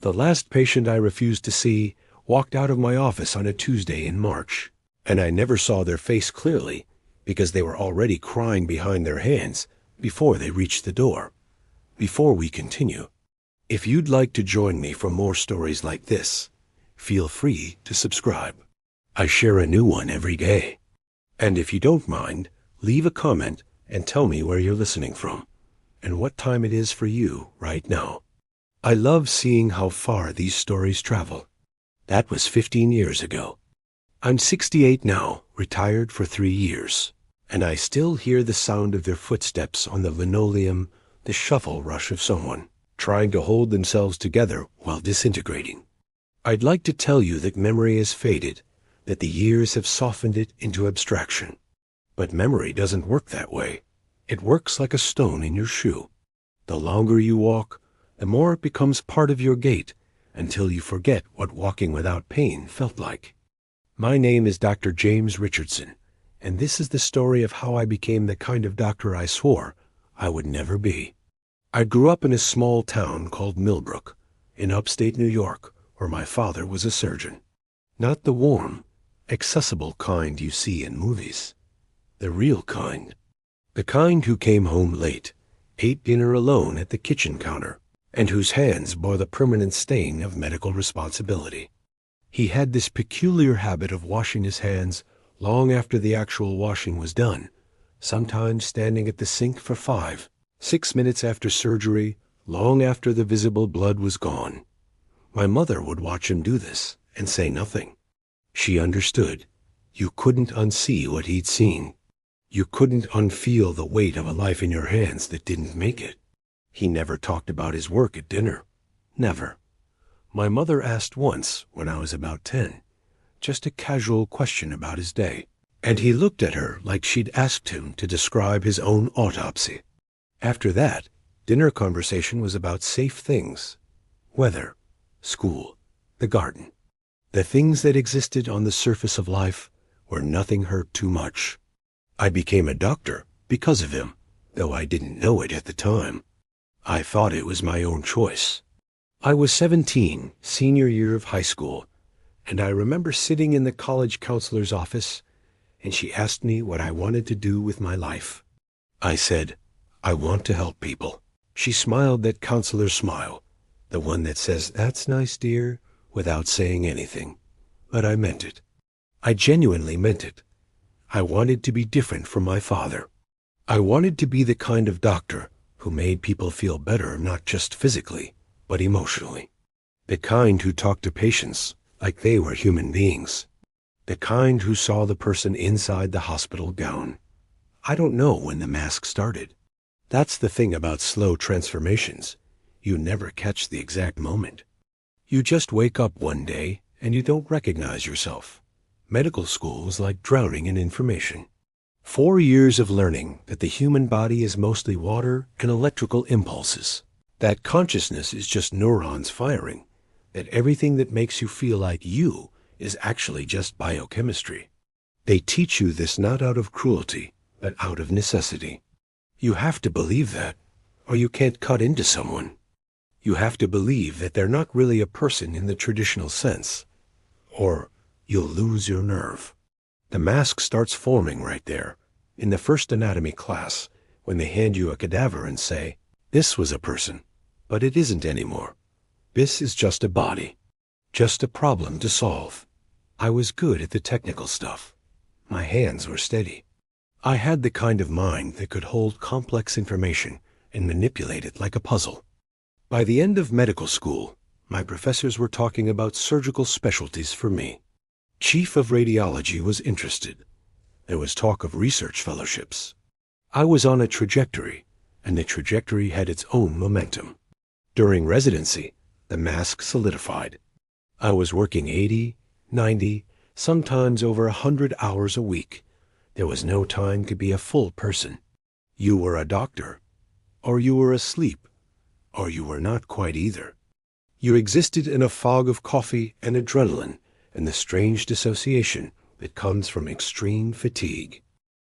The last patient I refused to see walked out of my office on a Tuesday in March, and I never saw their face clearly because they were already crying behind their hands before they reached the door. Before we continue, if you'd like to join me for more stories like this, feel free to subscribe. I share a new one every day. And if you don't mind, leave a comment and tell me where you're listening from and what time it is for you right now. I love seeing how far these stories travel. That was 15 years ago. I'm 68 now, retired for 3 years, and I still hear the sound of their footsteps on the linoleum, the shuffle rush of someone trying to hold themselves together while disintegrating. I'd like to tell you that memory has faded, that the years have softened it into abstraction. But memory doesn't work that way. It works like a stone in your shoe. The longer you walk, the more it becomes part of your gait, until you forget what walking without pain felt like. My name is Dr. James Richardson, and this is the story of how I became the kind of doctor I swore I would never be. I grew up in a small town called Millbrook, in upstate New York, where my father was a surgeon. Not the warm, accessible kind you see in movies. The real kind. The kind who came home late, ate dinner alone at the kitchen counter, and whose hands bore the permanent stain of medical responsibility. He had this peculiar habit of washing his hands long after the actual washing was done, sometimes standing at the sink for 5-6 minutes after surgery, long after the visible blood was gone. My mother would watch him do this and say nothing. She understood. You couldn't unsee what he'd seen. You couldn't unfeel the weight of a life in your hands that didn't make it. He never talked about his work at dinner. Never. My mother asked once, when I was about 10, just a casual question about his day, and he looked at her like she'd asked him to describe his own autopsy. After that, dinner conversation was about safe things: weather, school, the garden. The things that existed on the surface of life where nothing hurt too much. I became a doctor because of him, though I didn't know it at the time. I thought it was my own choice. I was 17, senior year of high school, and I remember sitting in the college counselor's office, and she asked me what I wanted to do with my life. I said, I want to help people. She smiled that counselor's smile, the one that says, "That's nice, dear," without saying anything. But I meant it. I genuinely meant it. I wanted to be different from my father. I wanted to be the kind of doctor who made people feel better, not just physically, but emotionally. The kind who talked to patients like they were human beings. The kind who saw the person inside the hospital gown. I don't know when the mask started. That's the thing about slow transformations. You never catch the exact moment. You just wake up one day and you don't recognize yourself. Medical school was like drowning in information. 4 years of learning that the human body is mostly water and electrical impulses, that consciousness is just neurons firing, that everything that makes you feel like you is actually just biochemistry. They teach you this not out of cruelty, but out of necessity. You have to believe that, or you can't cut into someone. You have to believe that they're not really a person in the traditional sense, or you'll lose your nerve. The mask starts forming right there, in the first anatomy class, when they hand you a cadaver and say, "This was a person, but it isn't anymore. This is just a body, just a problem to solve." I was good at the technical stuff. My hands were steady. I had the kind of mind that could hold complex information and manipulate it like a puzzle. By the end of medical school, my professors were talking about surgical specialties for me. Chief of radiology was interested. There was talk of research fellowships. I was on a trajectory, and the trajectory had its own momentum. During residency, the mask solidified. I was working 80, 90, sometimes over 100 hours a week. There was no time to be a full person. You were a doctor, or you were asleep, or you were not quite either. You existed in a fog of coffee and adrenaline and the strange dissociation that comes from extreme fatigue.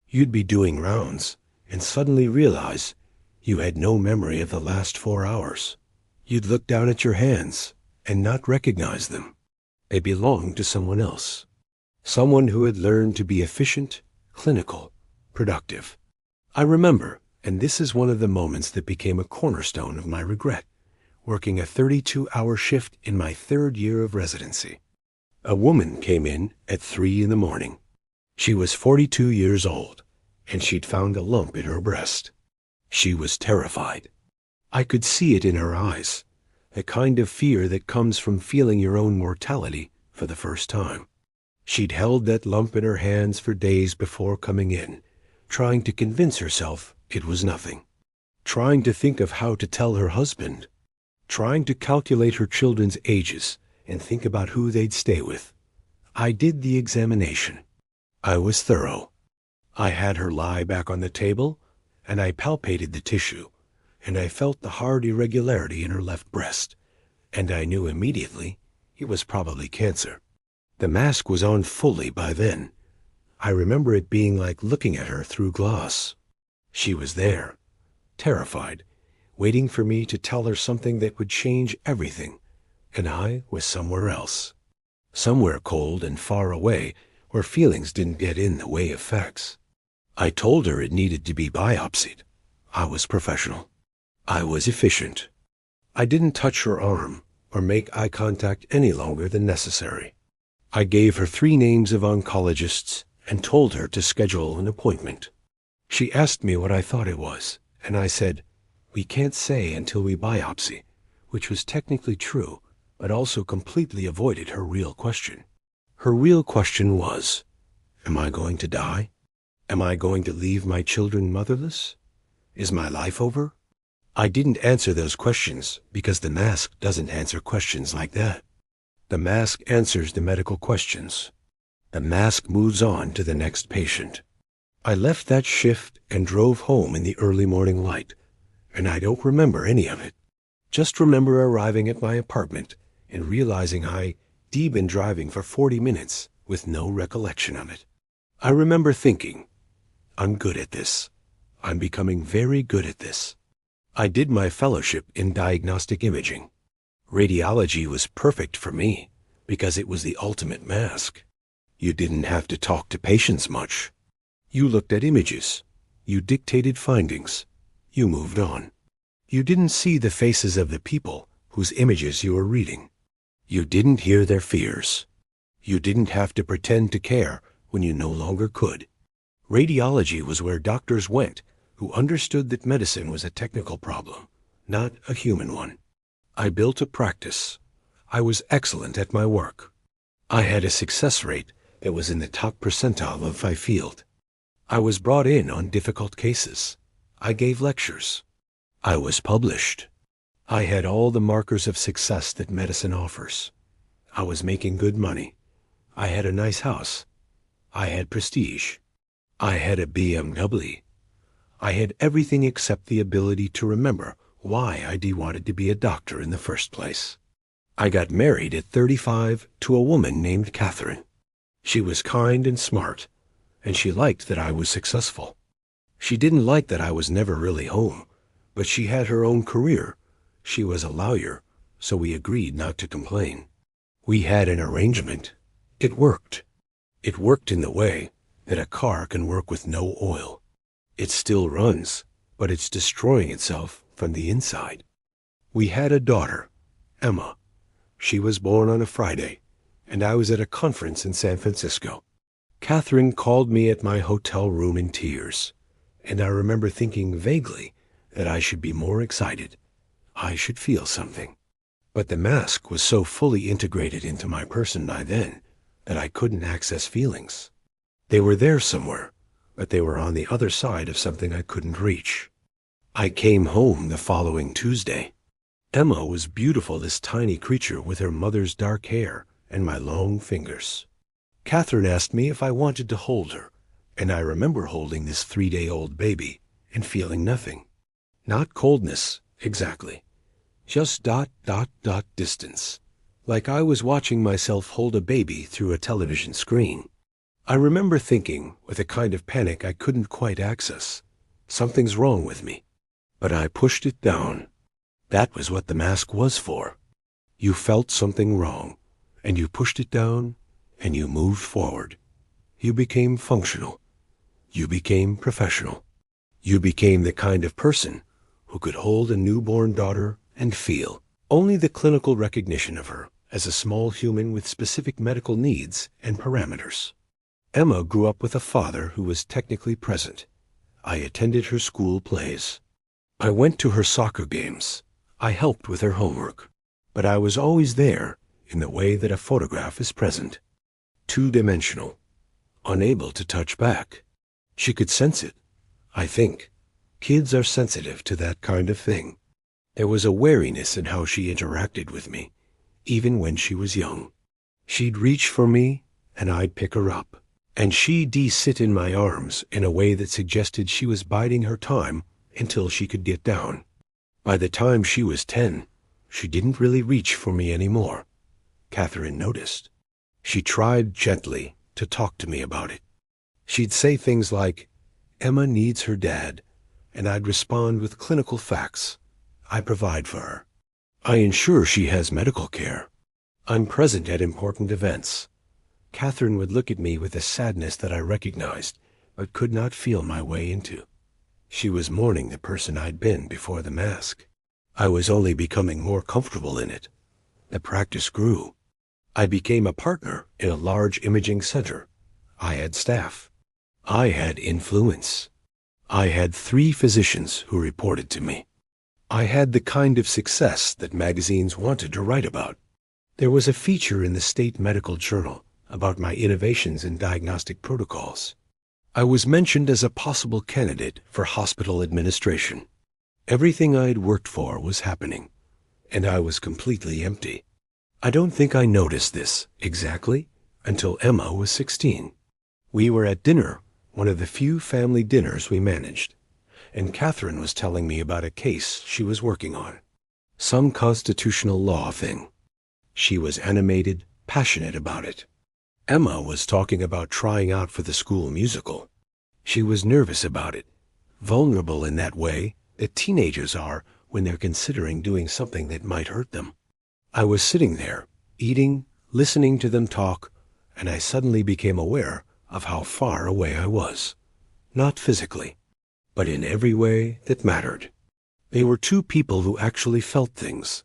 You'd be doing rounds and suddenly realize you had no memory of the last 4 hours. You'd look down at your hands and not recognize them. They belonged to someone else. Someone who had learned to be efficient, clinical, productive. I remember, and this is one of the moments that became a cornerstone of my regret, working a 32-hour shift in my 3rd year of residency. A woman came in at 3 in the morning. She was 42 years old, and she'd found a lump in her breast. She was terrified. I could see it in her eyes, the kind of fear that comes from feeling your own mortality for the first time. She'd held that lump in her hands for days before coming in, trying to convince herself it was nothing, trying to think of how to tell her husband, trying to calculate her children's ages and think about who they'd stay with. I did the examination. I was thorough. I had her lie back on the table, and I palpated the tissue, and I felt the hard irregularity in her left breast, and I knew immediately it was probably cancer. The mask was on fully by then. I remember it being like looking at her through glass. She was there, terrified, waiting for me to tell her something that would change everything, and I was somewhere else. Somewhere cold and far away, where feelings didn't get in the way of facts. I told her it needed to be biopsied. I was professional. I was efficient. I didn't touch her arm or make eye contact any longer than necessary. I gave her 3 names of oncologists and told her to schedule an appointment. She asked me what I thought it was, and I said, "We can't say until we biopsy," which was technically true, but also completely avoided her real question. Her real question was, am I going to die? Am I going to leave my children motherless? Is my life over? I didn't answer those questions because the mask doesn't answer questions like that. The mask answers the medical questions. The mask moves on to the next patient. I left that shift and drove home in the early morning light, and I don't remember any of it. Just remember arriving at my apartment and realizing I'd been driving for 40 minutes with no recollection of it. I remember thinking, I'm good at this. I'm becoming very good at this. I did my fellowship in diagnostic imaging. Radiology was perfect for me because it was the ultimate mask. You didn't have to talk to patients much. You looked at images. You dictated findings. You moved on. You didn't see the faces of the people whose images you were reading. You didn't hear their fears. You didn't have to pretend to care when you no longer could. Radiology was where doctors went who understood that medicine was a technical problem, not a human one. I built a practice. I was excellent at my work. I had a success rate that was in the top percentile of my field. I was brought in on difficult cases. I gave lectures. I was published. I had all the markers of success that medicine offers. I was making good money. I had a nice house. I had prestige. I had a BMW. I had everything except the ability to remember why I wanted to be a doctor in the first place. I got married at 35 to a woman named Catherine. She was kind and smart, and she liked that I was successful. She didn't like that I was never really home, but she had her own career. She was a lawyer, so we agreed not to complain. We had an arrangement. It worked. It worked in the way that a car can work with no oil. It still runs, but it's destroying itself from the inside. We had a daughter, Emma. She was born on a Friday, and I was at a conference in San Francisco. Catherine called me at my hotel room in tears, and I remember thinking vaguely that I should be more excited. I should feel something. But the mask was so fully integrated into my person by then that I couldn't access feelings. They were there somewhere, but they were on the other side of something I couldn't reach. I came home the following Tuesday. Emma was beautiful, this tiny creature with her mother's dark hair and my long fingers. Catherine asked me if I wanted to hold her, and I remember holding this 3-day-old baby and feeling nothing. Not coldness, exactly. Just ... distance. Like I was watching myself hold a baby through a television screen. I remember thinking, with a kind of panic I couldn't quite access, something's wrong with me. But I pushed it down. That was what the mask was for. You felt something wrong, and you pushed it down, and you moved forward. You became functional. You became professional. You became the kind of person who could hold a newborn daughter and feel only the clinical recognition of her as a small human with specific medical needs and parameters. Emma grew up with a father who was technically present. I attended her school plays. I went to her soccer games. I helped with her homework. But I was always there in the way that a photograph is present. Two-dimensional. Unable to touch back. She could sense it. I think kids are sensitive to that kind of thing. There was a wariness in how she interacted with me, even when she was young. She'd reach for me, and I'd pick her up. And she'd sit in my arms in a way that suggested she was biding her time until she could get down. By the time she was 10, she didn't really reach for me anymore. Catherine noticed. She tried gently to talk to me about it. She'd say things like, "Emma needs her dad," and I'd respond with clinical facts. I provide for her. I ensure she has medical care. I'm present at important events. Catherine would look at me with a sadness that I recognized, but could not feel my way into. She was mourning the person I'd been before the mask. I was only becoming more comfortable in it. The practice grew. I became a partner in a large imaging center. I had staff. I had influence. I had 3 physicians who reported to me. I had the kind of success that magazines wanted to write about. There was a feature in the state medical journal about my innovations in diagnostic protocols. I was mentioned as a possible candidate for hospital administration. Everything I had worked for was happening, and I was completely empty. I don't think I noticed this exactly until Emma was 16. We were at dinner, one of the few family dinners we managed, and Catherine was telling me about a case she was working on. Some constitutional law thing. She was animated, passionate about it. Emma was talking about trying out for the school musical. She was nervous about it, vulnerable in that way that teenagers are when they're considering doing something that might hurt them. I was sitting there, eating, listening to them talk, and I suddenly became aware of how far away I was. Not physically, but in every way that mattered. They were 2 people who actually felt things,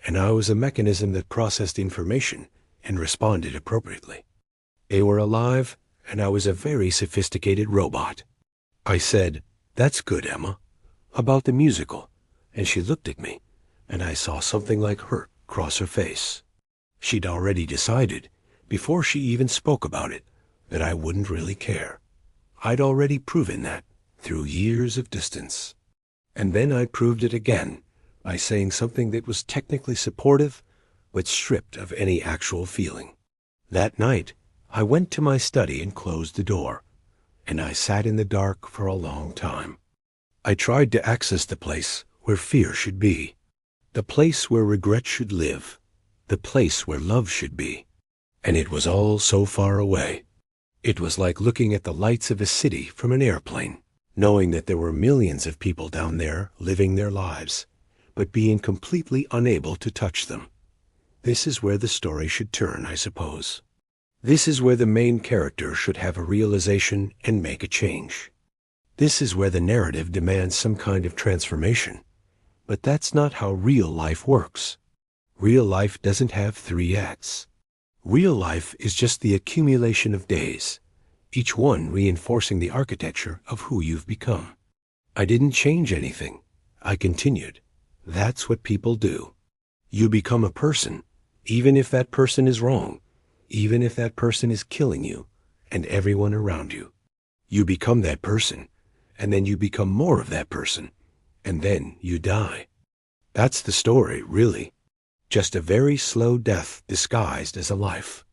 and I was a mechanism that processed information and responded appropriately. They were alive, and I was a very sophisticated robot. I said, "That's good, Emma. About the musical," and she looked at me, and I saw something like hurt cross her face. She'd already decided, before she even spoke about it, that I wouldn't really care. I'd already proven that through years of distance. And then I proved it again by saying something that was technically supportive, but stripped of any actual feeling. That night, I went to my study and closed the door, and I sat in the dark for a long time. I tried to access the place where fear should be, the place where regret should live, the place where love should be, and it was all so far away. It was like looking at the lights of a city from an airplane, knowing that there were millions of people down there living their lives, but being completely unable to touch them. This is where the story should turn, I suppose. This is where the main character should have a realization and make a change. This is where the narrative demands some kind of transformation. But that's not how real life works. Real life doesn't have 3 acts. Real life is just the accumulation of days, each one reinforcing the architecture of who you've become. I didn't change anything. I continued. That's what people do. You become a person, even if that person is wrong, even if that person is killing you and everyone around you. You become that person, and then you become more of that person, and then you die. That's the story, really. Just a very slow death disguised as a life.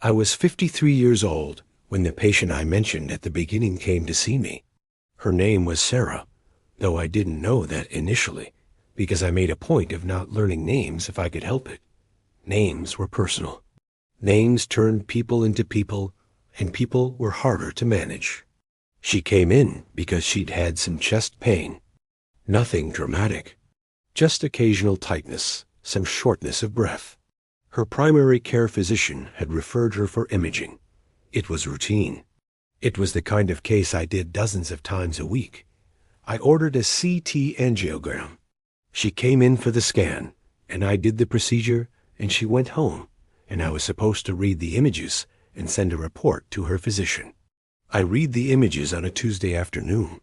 I was 53 years old when the patient I mentioned at the beginning came to see me. Her name was Sarah, though I didn't know that initially, because I made a point of not learning names if I could help it. Names were personal. Names turned people into people, and people were harder to manage. She came in because she'd had some chest pain. Nothing dramatic. Just occasional tightness, some shortness of breath. Her primary care physician had referred her for imaging. It was routine. It was the kind of case I did dozens of times a week. I ordered a CT angiogram. She came in for the scan, and I did the procedure, and she went home, and I was supposed to read the images and send a report to her physician. I read the images on a Tuesday afternoon.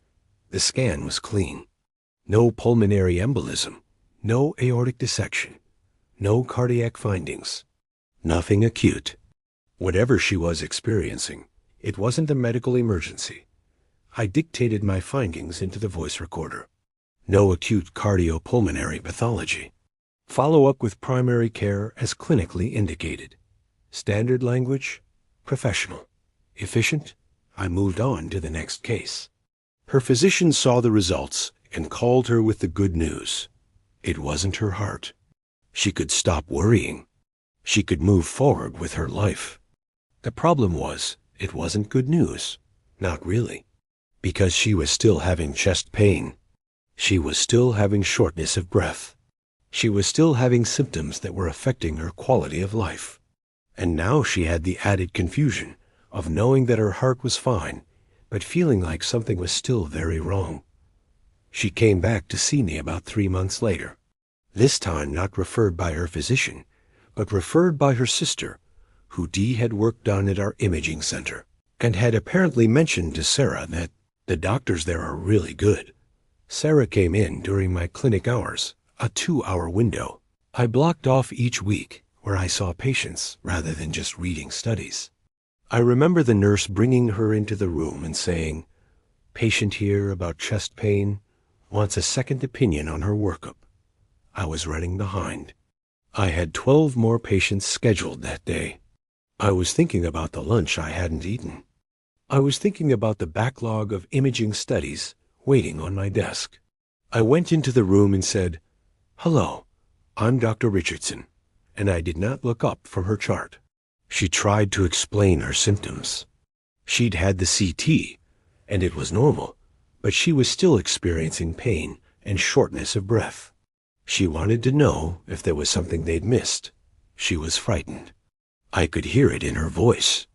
The scan was clean. No pulmonary embolism, no aortic dissection, no cardiac findings, nothing acute. Whatever she was experiencing, it wasn't a medical emergency. I dictated my findings into the voice recorder. No acute cardiopulmonary pathology. Follow up with primary care as clinically indicated. Standard language, professional. Efficient, I moved on to the next case. Her physician saw the results and called her with the good news. It wasn't her heart. She could stop worrying. She could move forward with her life. The problem was, it wasn't good news. Not really. Because she was still having chest pain. She was still having shortness of breath. She was still having symptoms that were affecting her quality of life. And now she had the added confusion of knowing that her heart was fine, but feeling like something was still very wrong. She came back to see me about 3 months later. This time not referred by her physician, but referred by her sister, who Dee had worked on at our imaging center, and had apparently mentioned to Sarah that the doctors there are really good. Sarah came in during my clinic hours, a 2-hour window. I blocked off each week where I saw patients rather than just reading studies. I remember the nurse bringing her into the room and saying, "Patient here about chest pain, wants a second opinion on her workup." I was running behind. I had 12 more patients scheduled that day. I was thinking about the lunch I hadn't eaten. I was thinking about the backlog of imaging studies waiting on my desk. I went into the room and said, "Hello, I'm Dr. Richardson," and I did not look up from her chart. She tried to explain her symptoms. She'd had the CT, and it was normal, but she was still experiencing pain and shortness of breath. She wanted to know if there was something they'd missed. She was frightened. I could hear it in her voice.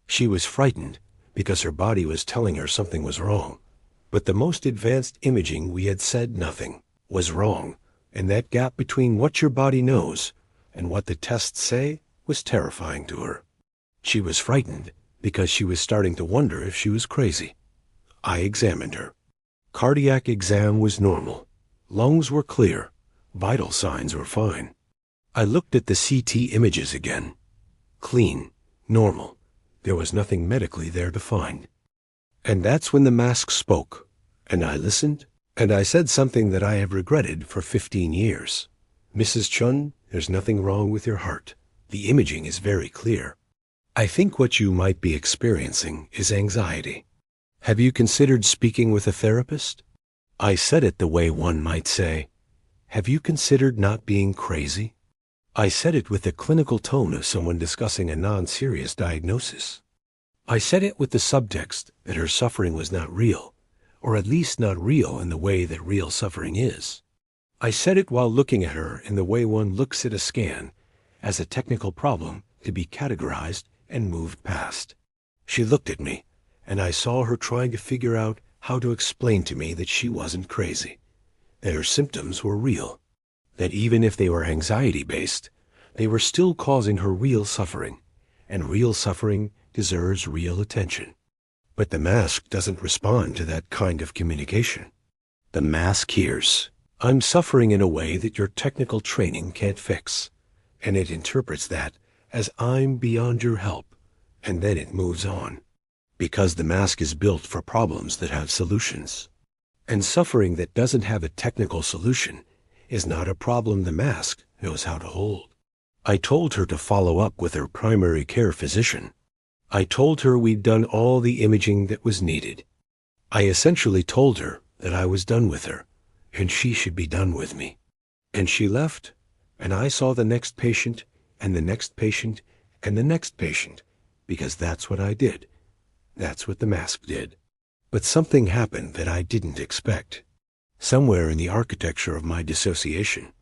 She was frightened because her body was telling her something was wrong. But the most advanced imaging we had said nothing was wrong, and that gap between what your body knows and what the tests say was terrifying to her. She was frightened because she was starting to wonder if she was crazy. I examined her. Cardiac exam was normal. Lungs were clear. Vital signs were fine. I looked at the CT images again. Clean, normal. There was nothing medically there to find. And that's when the mask spoke, and I listened, and I said something that I have regretted for 15 years. "Mrs. Chun, there's nothing wrong with your heart. The imaging is very clear. I think what you might be experiencing is anxiety. Have you considered speaking with a therapist?" I said it the way one might say, "Have you considered not being crazy?" I said it with the clinical tone of someone discussing a non-serious diagnosis. I said it with the subtext that her suffering was not real, or at least not real in the way that real suffering is. I said it while looking at her in the way one looks at a scan, as a technical problem to be categorized and moved past. She looked at me, and I saw her trying to figure out how to explain to me that she wasn't crazy, that her symptoms were real, that even if they were anxiety-based, they were still causing her real suffering, and real suffering deserves real attention. But the mask doesn't respond to that kind of communication. The mask hears, "I'm suffering in a way that your technical training can't fix," and it interprets that as "I'm beyond your help," and then it moves on. Because the mask is built for problems that have solutions. And suffering that doesn't have a technical solution is not a problem the mask knows how to hold. I told her to follow up with her primary care physician. I told her we'd done all the imaging that was needed. I essentially told her that I was done with her, and she should be done with me. And she left, and I saw the next patient, and the next patient, and the next patient, because that's what I did. That's what the mask did. But something happened that I didn't expect. Somewhere in the architecture of my dissociation,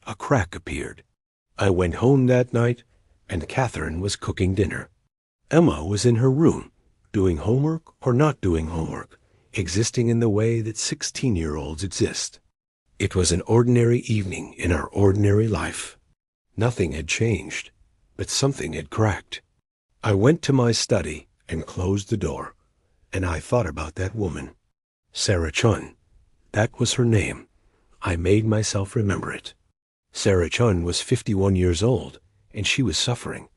a crack appeared. I went home that night, and Catherine was cooking dinner. Emma was in her room, doing homework or not doing homework, existing in the way that 16-year-olds exist. It was an ordinary evening in our ordinary life. Nothing had changed, but something had cracked. I went to my study and closed the door, and I thought about that woman. Sarah Chun. That was her name. I made myself remember it. Sarah Chun was 51 years old, and she was suffering.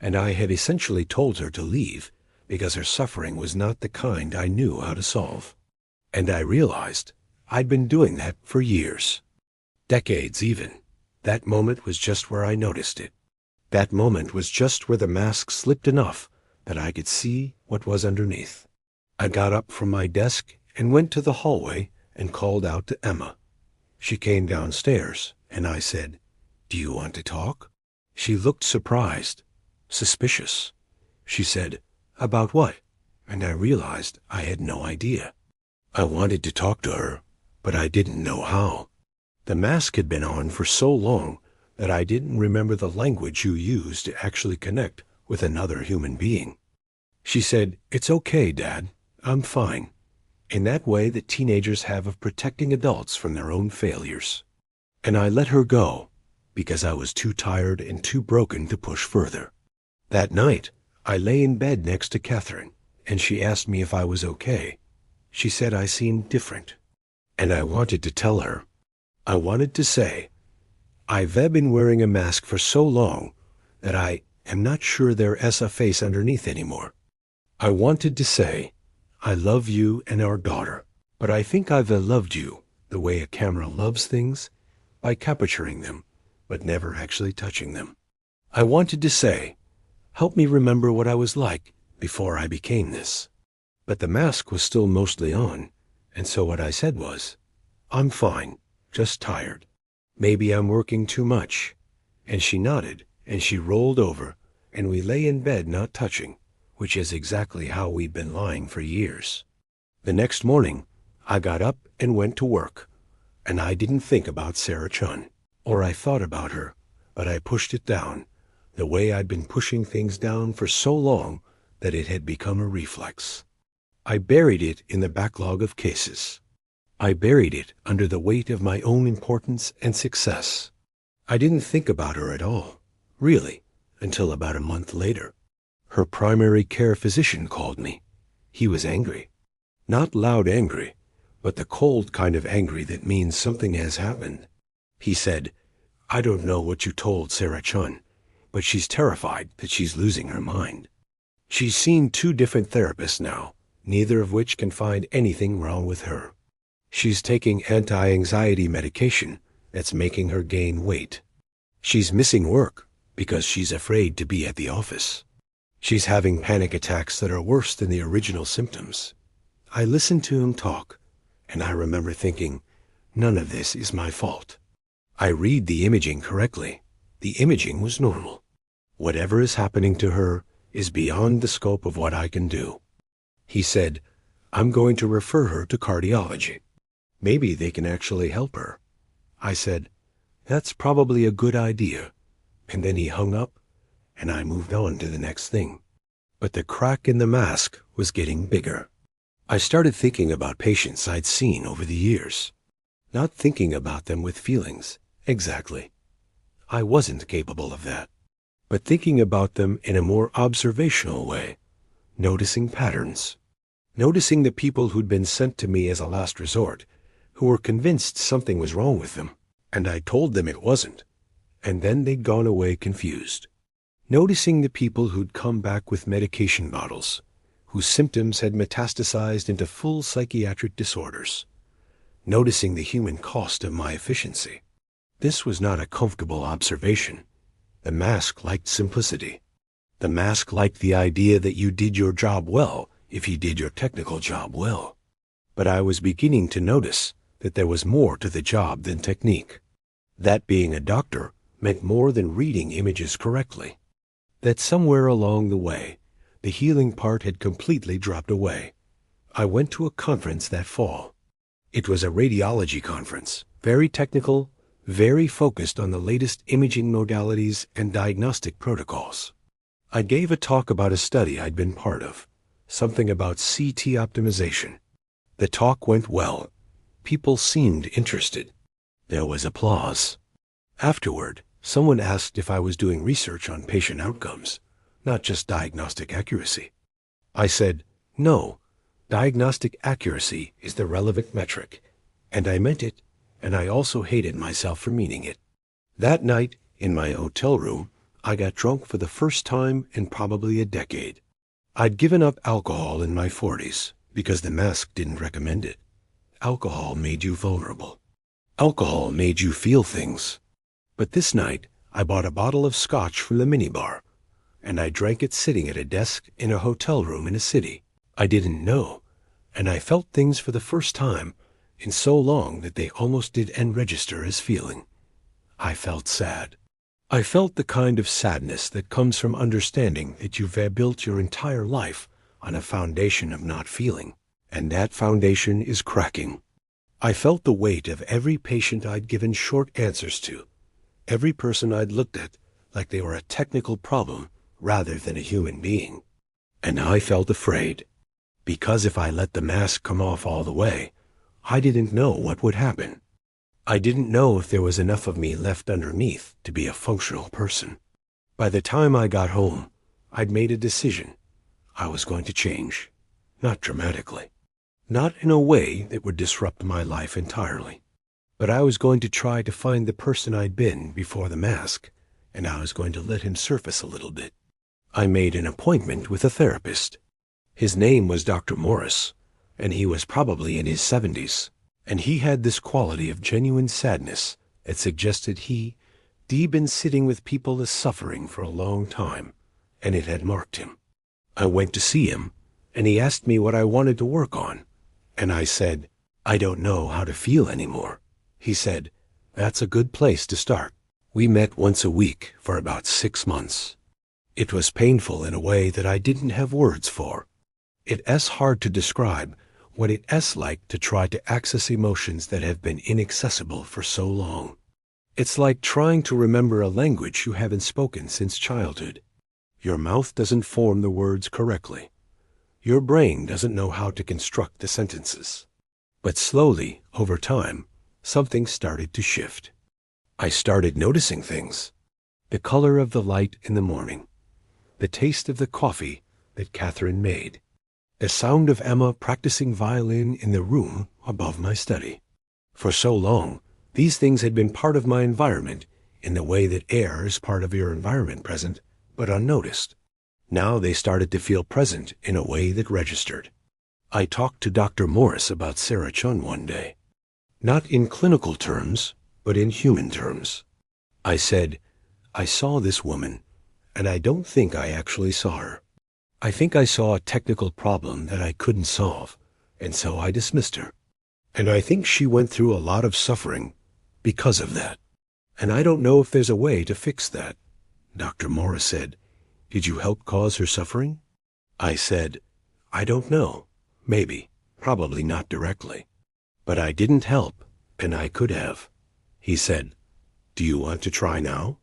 And I had essentially told her to leave because her suffering was not the kind I knew how to solve. And I realized I'd been doing that for years. Decades even. That moment was just where I noticed it. That moment was just where the mask slipped enough that I could see what was underneath. I got up from my desk and went to the hallway and called out to Emma. She came downstairs, and I said, "Do you want to talk?" She looked surprised, suspicious. She said, "About what?" And I realized I had no idea. I wanted to talk to her, but I didn't know how. The mask had been on for so long that I didn't remember the language you use to actually connect with another human being. She said, "It's okay, Dad. I'm fine," in that way that teenagers have of protecting adults from their own failures. And I let her go because I was too tired and too broken to push further. That night, I lay in bed next to Catherine, and she asked me if I was okay. She said I seemed different, and I wanted to tell her. I wanted to say, I've been wearing a mask for so long that I am not sure there's a face underneath anymore. I wanted to say, I love you and our daughter, but I think I've loved you the way a camera loves things, by capturing them, but never actually touching them. I wanted to say, help me remember what I was like before I became this. But the mask was still mostly on, and so what I said was, I'm fine, just tired. Maybe I'm working too much. And she nodded, and she rolled over, and we lay in bed not touching, which is exactly how we'd been lying for years. The next morning, I got up and went to work, and I didn't think about Sarah Chun, or I thought about her, but I pushed it down, the way I'd been pushing things down for so long that it had become a reflex. I buried it in the backlog of cases. I buried it under the weight of my own importance and success. I didn't think about her at all, really, until about a month later. Her primary care physician called me. He was angry. Not loud angry, but the cold kind of angry that means something has happened. He said, I don't know what you told Sarah Chun, but she's terrified that she's losing her mind. She's seen 2 different therapists now, neither of which can find anything wrong with her. She's taking anti-anxiety medication that's making her gain weight. She's missing work because she's afraid to be at the office. She's having panic attacks that are worse than the original symptoms. I listened to him talk, and I remember thinking, none of this is my fault. I read the imaging correctly. The imaging was normal. Whatever is happening to her is beyond the scope of what I can do. He said, I'm going to refer her to cardiology. Maybe they can actually help her. I said, that's probably a good idea. And then he hung up, and I moved on to the next thing. But the crack in the mask was getting bigger. I started thinking about patients I'd seen over the years. Not thinking about them with feelings, exactly. I wasn't capable of that. But thinking about them in a more observational way, noticing patterns. Noticing the people who'd been sent to me as a last resort, who were convinced something was wrong with them, and I told them it wasn't, and then they'd gone away confused. Noticing the people who'd come back with medication bottles, whose symptoms had metastasized into full psychiatric disorders. Noticing the human cost of my efficiency. This was not a comfortable observation. The mask liked simplicity. The mask liked the idea that you did your job well if you did your technical job well. But I was beginning to notice that there was more to the job than technique. That being a doctor meant more than reading images correctly. That somewhere along the way, the healing part had completely dropped away. I went to a conference that fall. It was a radiology conference, very technical, very focused on the latest imaging modalities and diagnostic protocols. I gave a talk about a study I'd been part of, something about CT optimization. The talk went well. People seemed interested. There was applause. Afterward, someone asked if I was doing research on patient outcomes, not just diagnostic accuracy. I said, no, diagnostic accuracy is the relevant metric, and I meant it, and I also hated myself for meaning it. That night, in my hotel room, I got drunk for the first time in probably a decade. I'd given up alcohol in my 40s because the mask didn't recommend it. Alcohol made you vulnerable. Alcohol made you feel things. But this night, I bought a bottle of scotch from the minibar, and I drank it sitting at a desk in a hotel room in a city I didn't know, and I felt things for the first time in so long that they almost didn't register as feeling. I felt sad. I felt the kind of sadness that comes from understanding that you've built your entire life on a foundation of not feeling, and that foundation is cracking. I felt the weight of every patient I'd given short answers to, every person I'd looked at like they were a technical problem rather than a human being. And I felt afraid, because if I let the mask come off all the way, I didn't know what would happen. I didn't know if there was enough of me left underneath to be a functional person. By the time I got home, I'd made a decision. I was going to change, not dramatically, not in a way that would disrupt my life entirely, but I was going to try to find the person I'd been before the mask, and I was going to let him surface a little bit. I made an appointment with a therapist. His name was Dr. Morris, and he was probably in his 70s, and he had this quality of genuine sadness that suggested he'd been sitting with people as suffering for a long time, and it had marked him. I went to see him, and he asked me what I wanted to work on, and I said, I don't know how to feel anymore. He said, that's a good place to start. We met once a week for about 6 months. It was painful in a way that I didn't have words for. It's hard to describe what it's like to try to access emotions that have been inaccessible for so long. It's like trying to remember a language you haven't spoken since childhood. Your mouth doesn't form the words correctly. Your brain doesn't know how to construct the sentences. But slowly, over time, something started to shift. I started noticing things. The color of the light in the morning. The taste of the coffee that Catherine made. The sound of Emma practicing violin in the room above my study. For so long, these things had been part of my environment in the way that air is part of your environment present, but unnoticed. Now they started to feel present in a way that registered. I talked to Dr. Morris about Sarah Chun one day. Not in clinical terms, but in human terms. I said, I saw this woman, and I don't think I actually saw her. I think I saw a technical problem that I couldn't solve, and so I dismissed her. And I think she went through a lot of suffering because of that. And I don't know if there's a way to fix that. Dr. Morris said, did you help cause her suffering? I said, I don't know. Maybe. Probably not directly. But I didn't help, and I could have. He said, do you want to try now?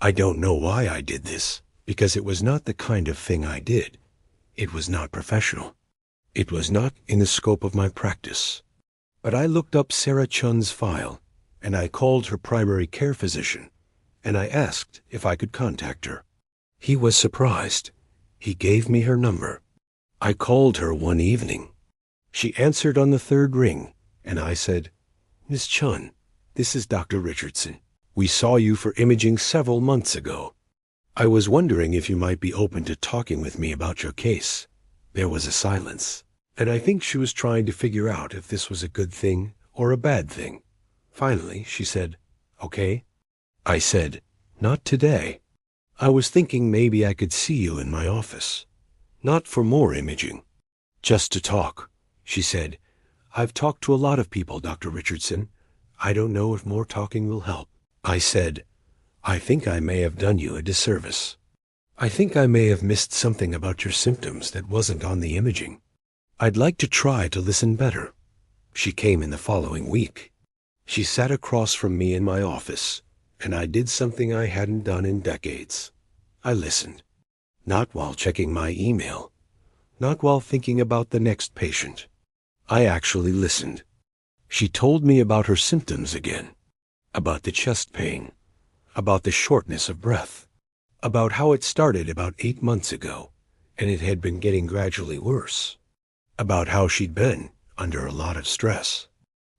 I don't know why I did this, because it was not the kind of thing I did. It was not professional. It was not in the scope of my practice. But I looked up Sarah Chun's file, and I called her primary care physician, and I asked if I could contact her. He was surprised. He gave me her number. I called her one evening. She answered on the third ring, and I said, Miss Chun, this is Dr. Richardson. We saw you for imaging several months ago. I was wondering if you might be open to talking with me about your case. There was a silence, and I think she was trying to figure out if this was a good thing or a bad thing. Finally, she said, okay. I said, not today. I was thinking maybe I could see you in my office. Not for more imaging. Just to talk. She said, I've talked to a lot of people, Dr. Richardson. I don't know if more talking will help. I said, I think I may have done you a disservice. I think I may have missed something about your symptoms that wasn't on the imaging. I'd like to try to listen better. She came in the following week. She sat across from me in my office, and I did something I hadn't done in decades. I listened. Not while checking my email. Not while thinking about the next patient. I actually listened. She told me about her symptoms again. About the chest pain. About the shortness of breath. About how it started about 8 months ago, and it had been getting gradually worse. About how she'd been under a lot of stress.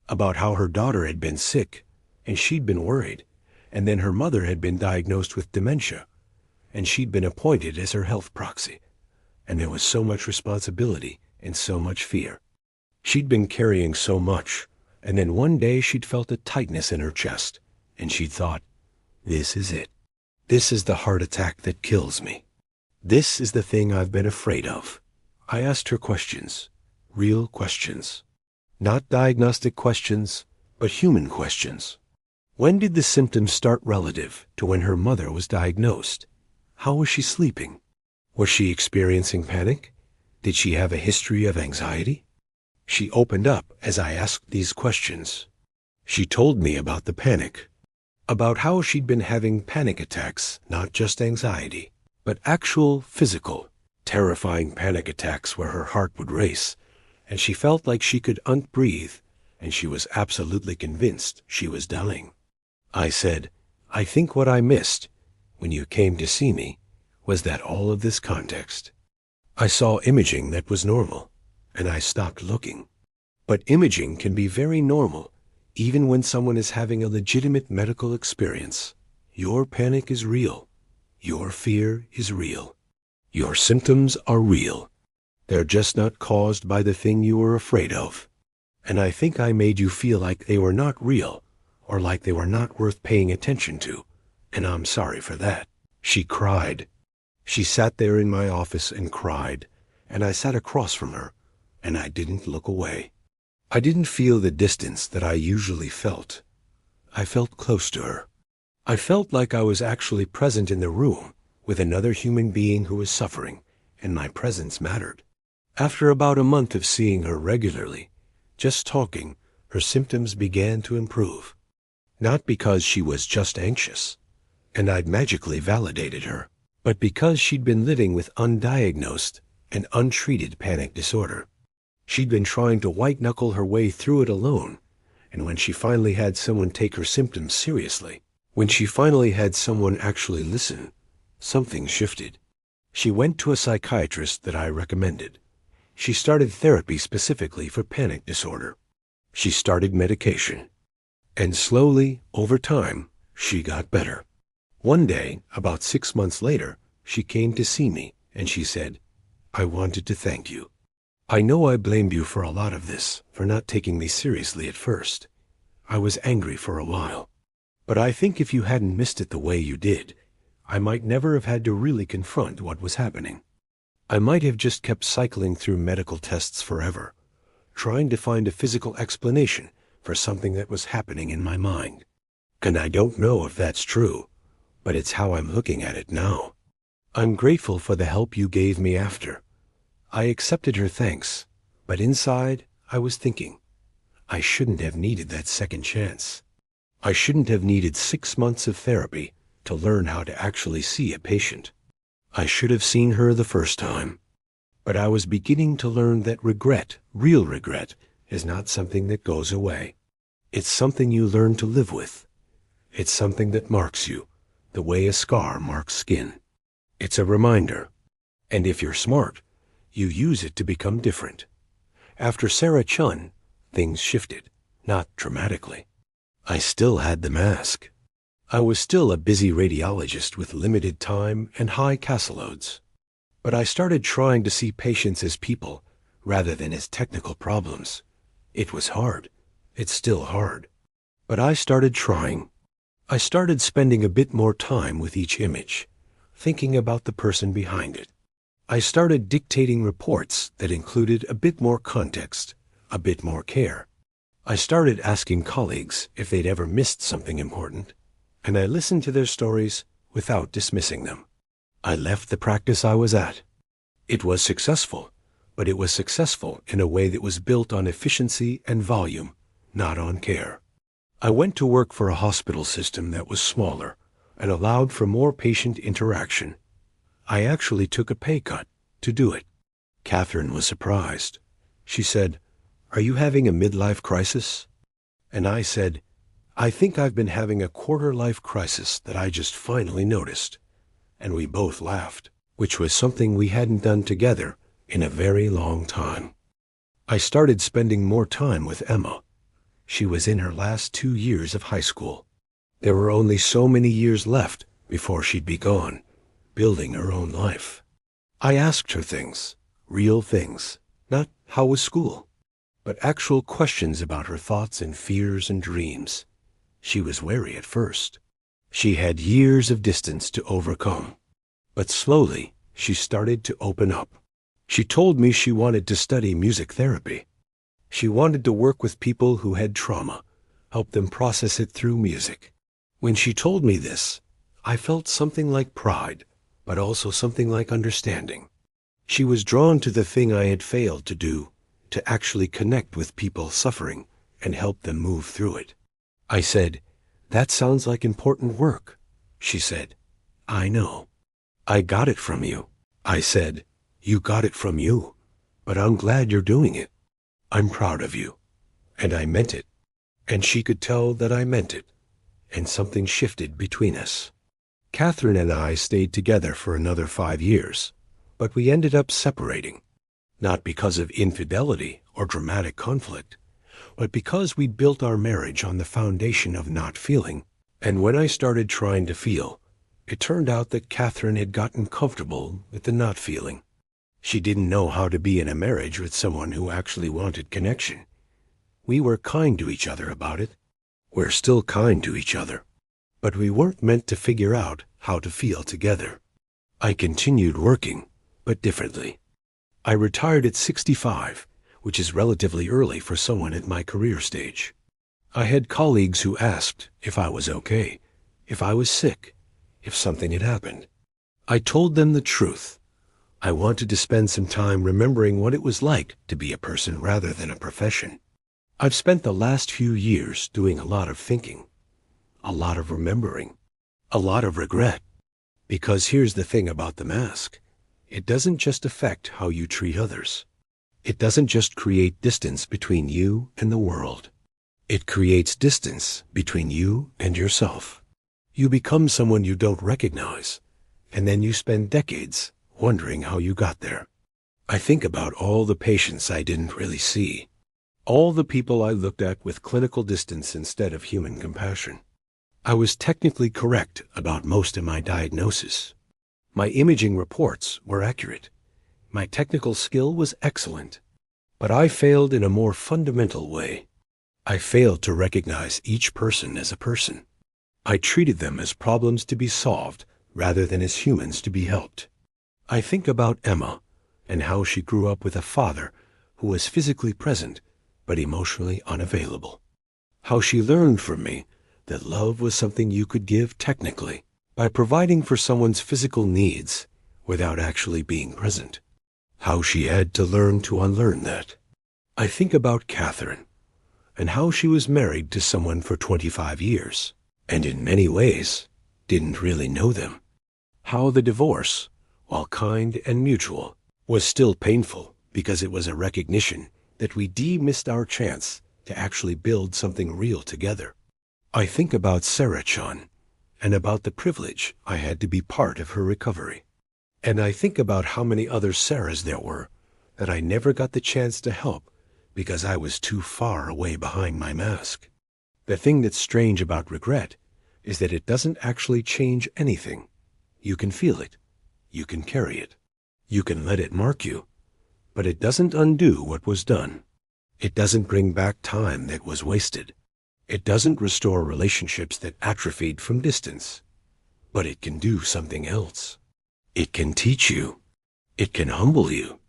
About how her daughter had been sick, and she'd been worried, and then her mother had been diagnosed with dementia, and she'd been appointed as her health proxy, and there was so much responsibility and so much fear. She'd been carrying so much, and then one day she'd felt a tightness in her chest, and she'd thought, this is it. This is the heart attack that kills me. This is the thing I've been afraid of. I asked her questions, real questions. Not diagnostic questions, but human questions. When did the symptoms start relative to when her mother was diagnosed? How was she sleeping? Was she experiencing panic? Did she have a history of anxiety? She opened up as I asked these questions. She told me about the panic, about how she'd been having panic attacks, not just anxiety, but actual physical, terrifying panic attacks where her heart would race, and she felt like she couldn't breathe, and she was absolutely convinced she was dying. I said, I think what I missed when you came to see me was that all of this context. I saw imaging that was normal, and I stopped looking. But imaging can be very normal, even when someone is having a legitimate medical experience. Your panic is real. Your fear is real. Your symptoms are real. They're just not caused by the thing you were afraid of. And I think I made you feel like they were not real, or like they were not worth paying attention to, and I'm sorry for that. She cried. She sat there in my office and cried, and I sat across from her, and I didn't look away. I didn't feel the distance that I usually felt. I felt close to her. I felt like I was actually present in the room with another human being who was suffering, and my presence mattered. After about a month of seeing her regularly, just talking, her symptoms began to improve. Not because she was just anxious, and I'd magically validated her, but because she'd been living with undiagnosed and untreated panic disorder. She'd been trying to white-knuckle her way through it alone, and when she finally had someone take her symptoms seriously, when she finally had someone actually listen, something shifted. She went to a psychiatrist that I recommended. She started therapy specifically for panic disorder. She started medication. And slowly, over time, she got better. One day, about 6 months later, she came to see me, and she said, I wanted to thank you. I know I blamed you for a lot of this, for not taking me seriously at first. I was angry for a while. But I think if you hadn't missed it the way you did, I might never have had to really confront what was happening. I might have just kept cycling through medical tests forever, trying to find a physical explanation for something that was happening in my mind. And I don't know if that's true, but it's how I'm looking at it now. I'm grateful for the help you gave me after. I accepted her thanks, but inside I was thinking, I shouldn't have needed that second chance. I shouldn't have needed 6 months of therapy to learn how to actually see a patient. I should have seen her the first time. But I was beginning to learn that regret, real regret, is not something that goes away. It's something you learn to live with. It's something that marks you, the way a scar marks skin. It's a reminder. And if you're smart, you use it to become different. After Sarah Chun, things shifted, not dramatically. I still had the mask. I was still a busy radiologist with limited time and high caseloads. But I started trying to see patients as people rather than as technical problems. It was hard. It's still hard. But I started trying. I started spending a bit more time with each image, thinking about the person behind it. I started dictating reports that included a bit more context, a bit more care. I started asking colleagues if they'd ever missed something important, and I listened to their stories without dismissing them. I left the practice I was at. It was successful, but it was successful in a way that was built on efficiency and volume, not on care. I went to work for a hospital system that was smaller and allowed for more patient interaction. I actually took a pay cut to do it. Catherine was surprised. She said, "Are you having a midlife crisis?" And I said, "I think I've been having a quarter-life crisis that I just finally noticed." And we both laughed, which was something we hadn't done together in a very long time. I started spending more time with Emma. She was in her last 2 years of high school. There were only so many years left before she'd be gone, building her own life. I asked her things, real things, not "how was school?" but actual questions about her thoughts and fears and dreams. She was wary at first. She had years of distance to overcome. But slowly, she started to open up. She told me she wanted to study music therapy. She wanted to work with people who had trauma, help them process it through music. When she told me this, I felt something like pride, but also something like understanding. She was drawn to the thing I had failed to do, to actually connect with people suffering and help them move through it. I said, "That sounds like important work." She said, "I know. I got it from you." I said, "You got it from you, but I'm glad you're doing it. I'm proud of you." And I meant it. And she could tell that I meant it. And something shifted between us. Catherine and I stayed together for another 5 years, but we ended up separating. Not because of infidelity or dramatic conflict, but because we'd built our marriage on the foundation of not feeling. And when I started trying to feel, it turned out that Catherine had gotten comfortable with the not feeling. She didn't know how to be in a marriage with someone who actually wanted connection. We were kind to each other about it. We're still kind to each other. But we weren't meant to figure out how to feel together. I continued working, but differently. I retired at 65, which is relatively early for someone at my career stage. I had colleagues who asked if I was okay, if I was sick, if something had happened. I told them the truth. I wanted to spend some time remembering what it was like to be a person rather than a profession. I've spent the last few years doing a lot of thinking, a lot of remembering, a lot of regret. Because here's the thing about the mask. It doesn't just affect how you treat others. It doesn't just create distance between you and the world. It creates distance between you and yourself. You become someone you don't recognize, and then you spend decades wondering how you got there. I think about all the patients I didn't really see, all the people I looked at with clinical distance instead of human compassion. I was technically correct about most of my diagnosis. My imaging reports were accurate. My technical skill was excellent. But I failed in a more fundamental way. I failed to recognize each person as a person. I treated them as problems to be solved rather than as humans to be helped. I think about Emma and how she grew up with a father who was physically present but emotionally unavailable. How she learned from me that love was something you could give technically by providing for someone's physical needs without actually being present. How she had to learn to unlearn that. I think about Catherine and how she was married to someone for 25 years and in many ways didn't really know them. How the divorce, while kind and mutual, was still painful because it was a recognition that we missed our chance to actually build something real together. I think about Sarah-chan and about the privilege I had to be part of her recovery. And I think about how many other Sarahs there were that I never got the chance to help because I was too far away behind my mask. The thing that's strange about regret is that it doesn't actually change anything. You can feel it. You can carry it. You can let it mark you. But it doesn't undo what was done. It doesn't bring back time that was wasted. It doesn't restore relationships that atrophied from distance. But it can do something else. It can teach you. It can humble you.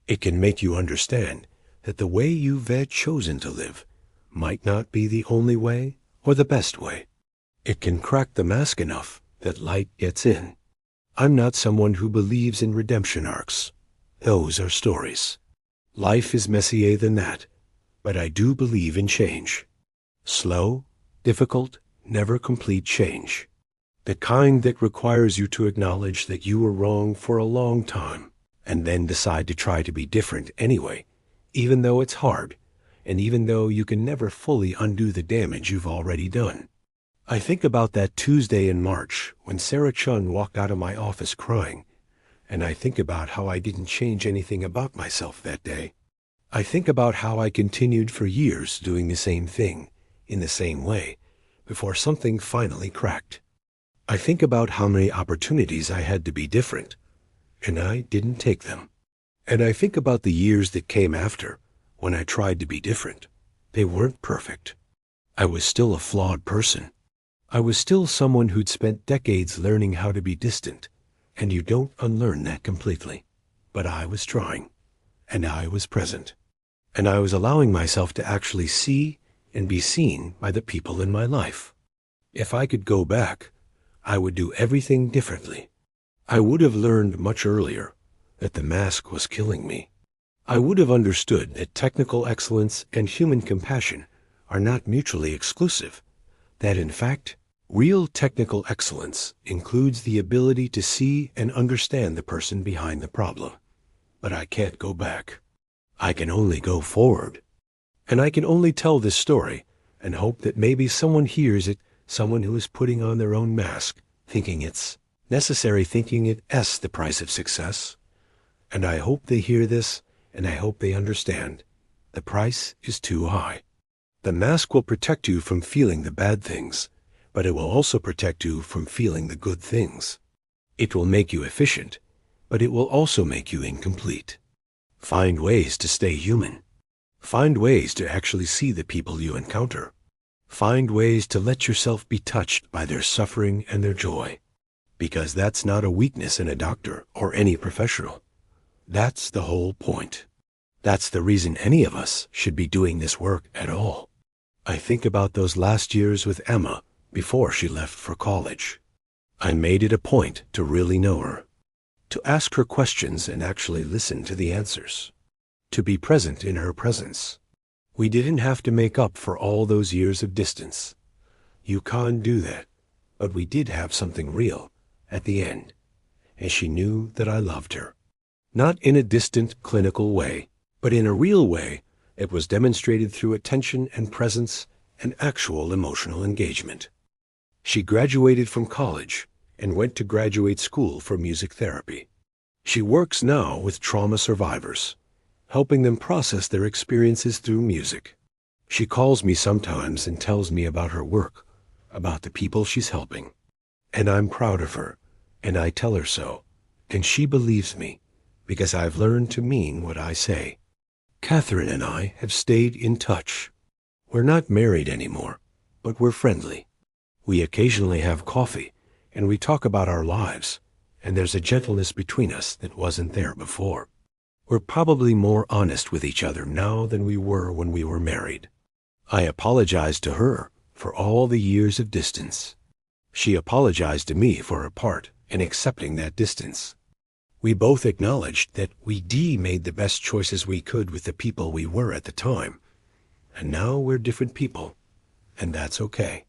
It can make you understand that the way you've chosen to live might not be the only way or the best way. It can crack the mask enough that light gets in. I'm not someone who believes in redemption arcs. Those are stories. Life is messier than that, but I do believe in change. Slow, difficult, never complete change. The kind that requires you to acknowledge that you were wrong for a long time, and then decide to try to be different anyway, even though it's hard, and even though you can never fully undo the damage you've already done. I think about that Tuesday in March when Sarah Chun walked out of my office crying, and I think about how I didn't change anything about myself that day. I think about how I continued for years doing the same thing, in the same way, before something finally cracked. I think about how many opportunities I had to be different, and I didn't take them. And I think about the years that came after, when I tried to be different. They weren't perfect. I was still a flawed person. I was still someone who'd spent decades learning how to be distant, and you don't unlearn that completely. But I was trying, and I was present, and I was allowing myself to actually see and be seen by the people in my life. If I could go back, I would do everything differently. I would have learned much earlier that the mask was killing me. I would have understood that technical excellence and human compassion are not mutually exclusive, that in fact, real technical excellence includes the ability to see and understand the person behind the problem. But I can't go back. I can only go forward. And I can only tell this story and hope that maybe someone hears it, someone who is putting on their own mask, thinking it's necessary, thinking it's the price of success. And I hope they hear this, and I hope they understand. The price is too high. The mask will protect you from feeling the bad things, but it will also protect you from feeling the good things. It will make you efficient, but it will also make you incomplete. Find ways to stay human. Find ways to actually see the people you encounter. Find ways to let yourself be touched by their suffering and their joy. Because that's not a weakness in a doctor or any professional. That's the whole point. That's the reason any of us should be doing this work at all. I think about those last years with Emma before she left for college. I made it a point to really know her, to ask her questions and actually listen to the answers, to be present in her presence. We didn't have to make up for all those years of distance. You can't do that, but we did have something real at the end, and she knew that I loved her. Not in a distant clinical way, but in a real way. It was demonstrated through attention and presence and actual emotional engagement. She graduated from college and went to graduate school for music therapy. She works now with trauma survivors, helping them process their experiences through music. She calls me sometimes and tells me about her work, about the people she's helping. And I'm proud of her, and I tell her so, and she believes me, because I've learned to mean what I say. Catherine and I have stayed in touch. We're not married anymore, but we're friendly. We occasionally have coffee, and we talk about our lives, and there's a gentleness between us that wasn't there before. We're probably more honest with each other now than we were when we were married. I apologized to her for all the years of distance. She apologized to me for her part in accepting that distance. We both acknowledged that we made the best choices we could with the people we were at the time. And now we're different people, and that's okay.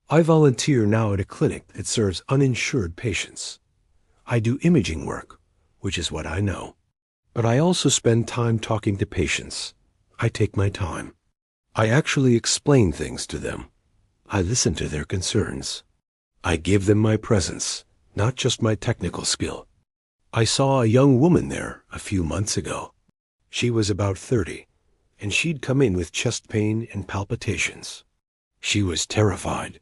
I volunteer now at a clinic that serves uninsured patients. I do imaging work, which is what I know. But I also spend time talking to patients. I take my time. I actually explain things to them. I listen to their concerns. I give them my presence, not just my technical skill. I saw a young woman there a few months ago. She was about 30, and she'd come in with chest pain and palpitations. She was terrified.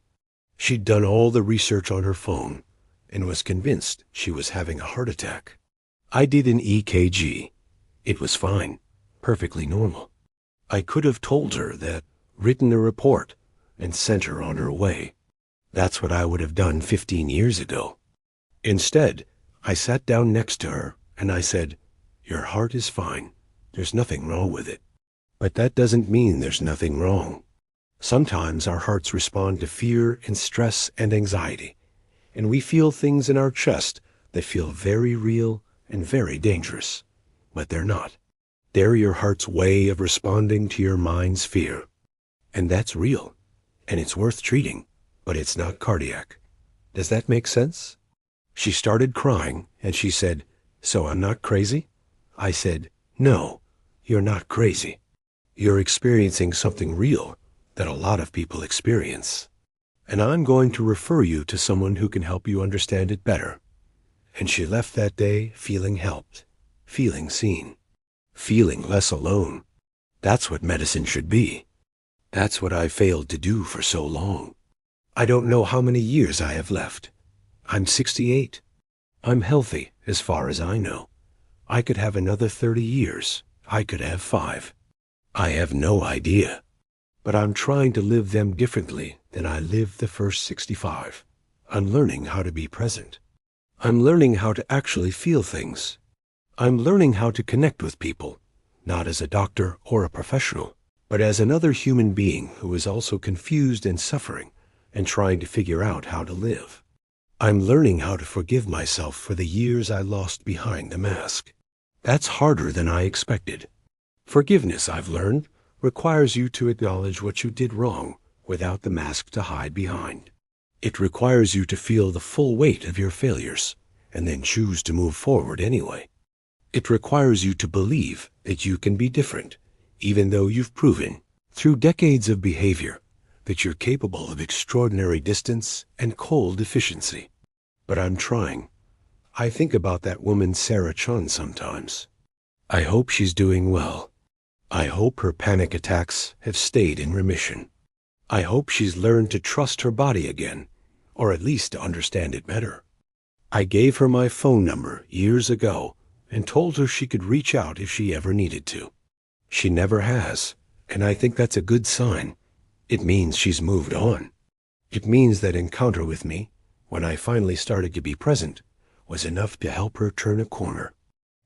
She'd done all the research on her phone and was convinced she was having a heart attack. I did an EKG. It was fine, perfectly normal. I could have told her that, written a report, and sent her on her way. That's what I would have done 15 years ago. Instead, I sat down next to her and I said, "Your heart is fine. There's nothing wrong with it." But that doesn't mean there's nothing wrong. Sometimes our hearts respond to fear and stress and anxiety, and we feel things in our chest that feel very real and very dangerous. But they're not. They're your heart's way of responding to your mind's fear. And that's real. and it's worth treating, but it's not cardiac. Does that make sense? She started crying, and she said, "So I'm not crazy?" I said, "No, you're not crazy. You're experiencing something real that a lot of people experience. And I'm going to refer you to someone who can help you understand it better." And she left that day feeling helped, feeling seen, feeling less alone. That's what medicine should be. That's what I failed to do for so long. I don't know how many years I have left. I'm 68. I'm healthy as far as I know. I could have another 30 years. I could have 5. I have no idea. But I'm trying to live them differently than I lived the first 65. I'm learning how to be present. I'm learning how to actually feel things. I'm learning how to connect with people, not as a doctor or a professional, but as another human being who is also confused and suffering and trying to figure out how to live. I'm learning how to forgive myself for the years I lost behind the mask. That's harder than I expected. Forgiveness, I've learned, requires you to acknowledge what you did wrong without the mask to hide behind. It requires you to feel the full weight of your failures and then choose to move forward anyway. It requires you to believe that you can be different, even though you've proven, through decades of behavior, that you're capable of extraordinary distance and cold efficiency. But I'm trying. I think about that woman Sarah Chun sometimes. I hope she's doing well. I hope her panic attacks have stayed in remission. I hope she's learned to trust her body again, or at least to understand it better. I gave her my phone number years ago and told her she could reach out if she ever needed to. She never has, and I think that's a good sign. It means she's moved on. It means that encounter with me, when I finally started to be present, was enough to help her turn a corner.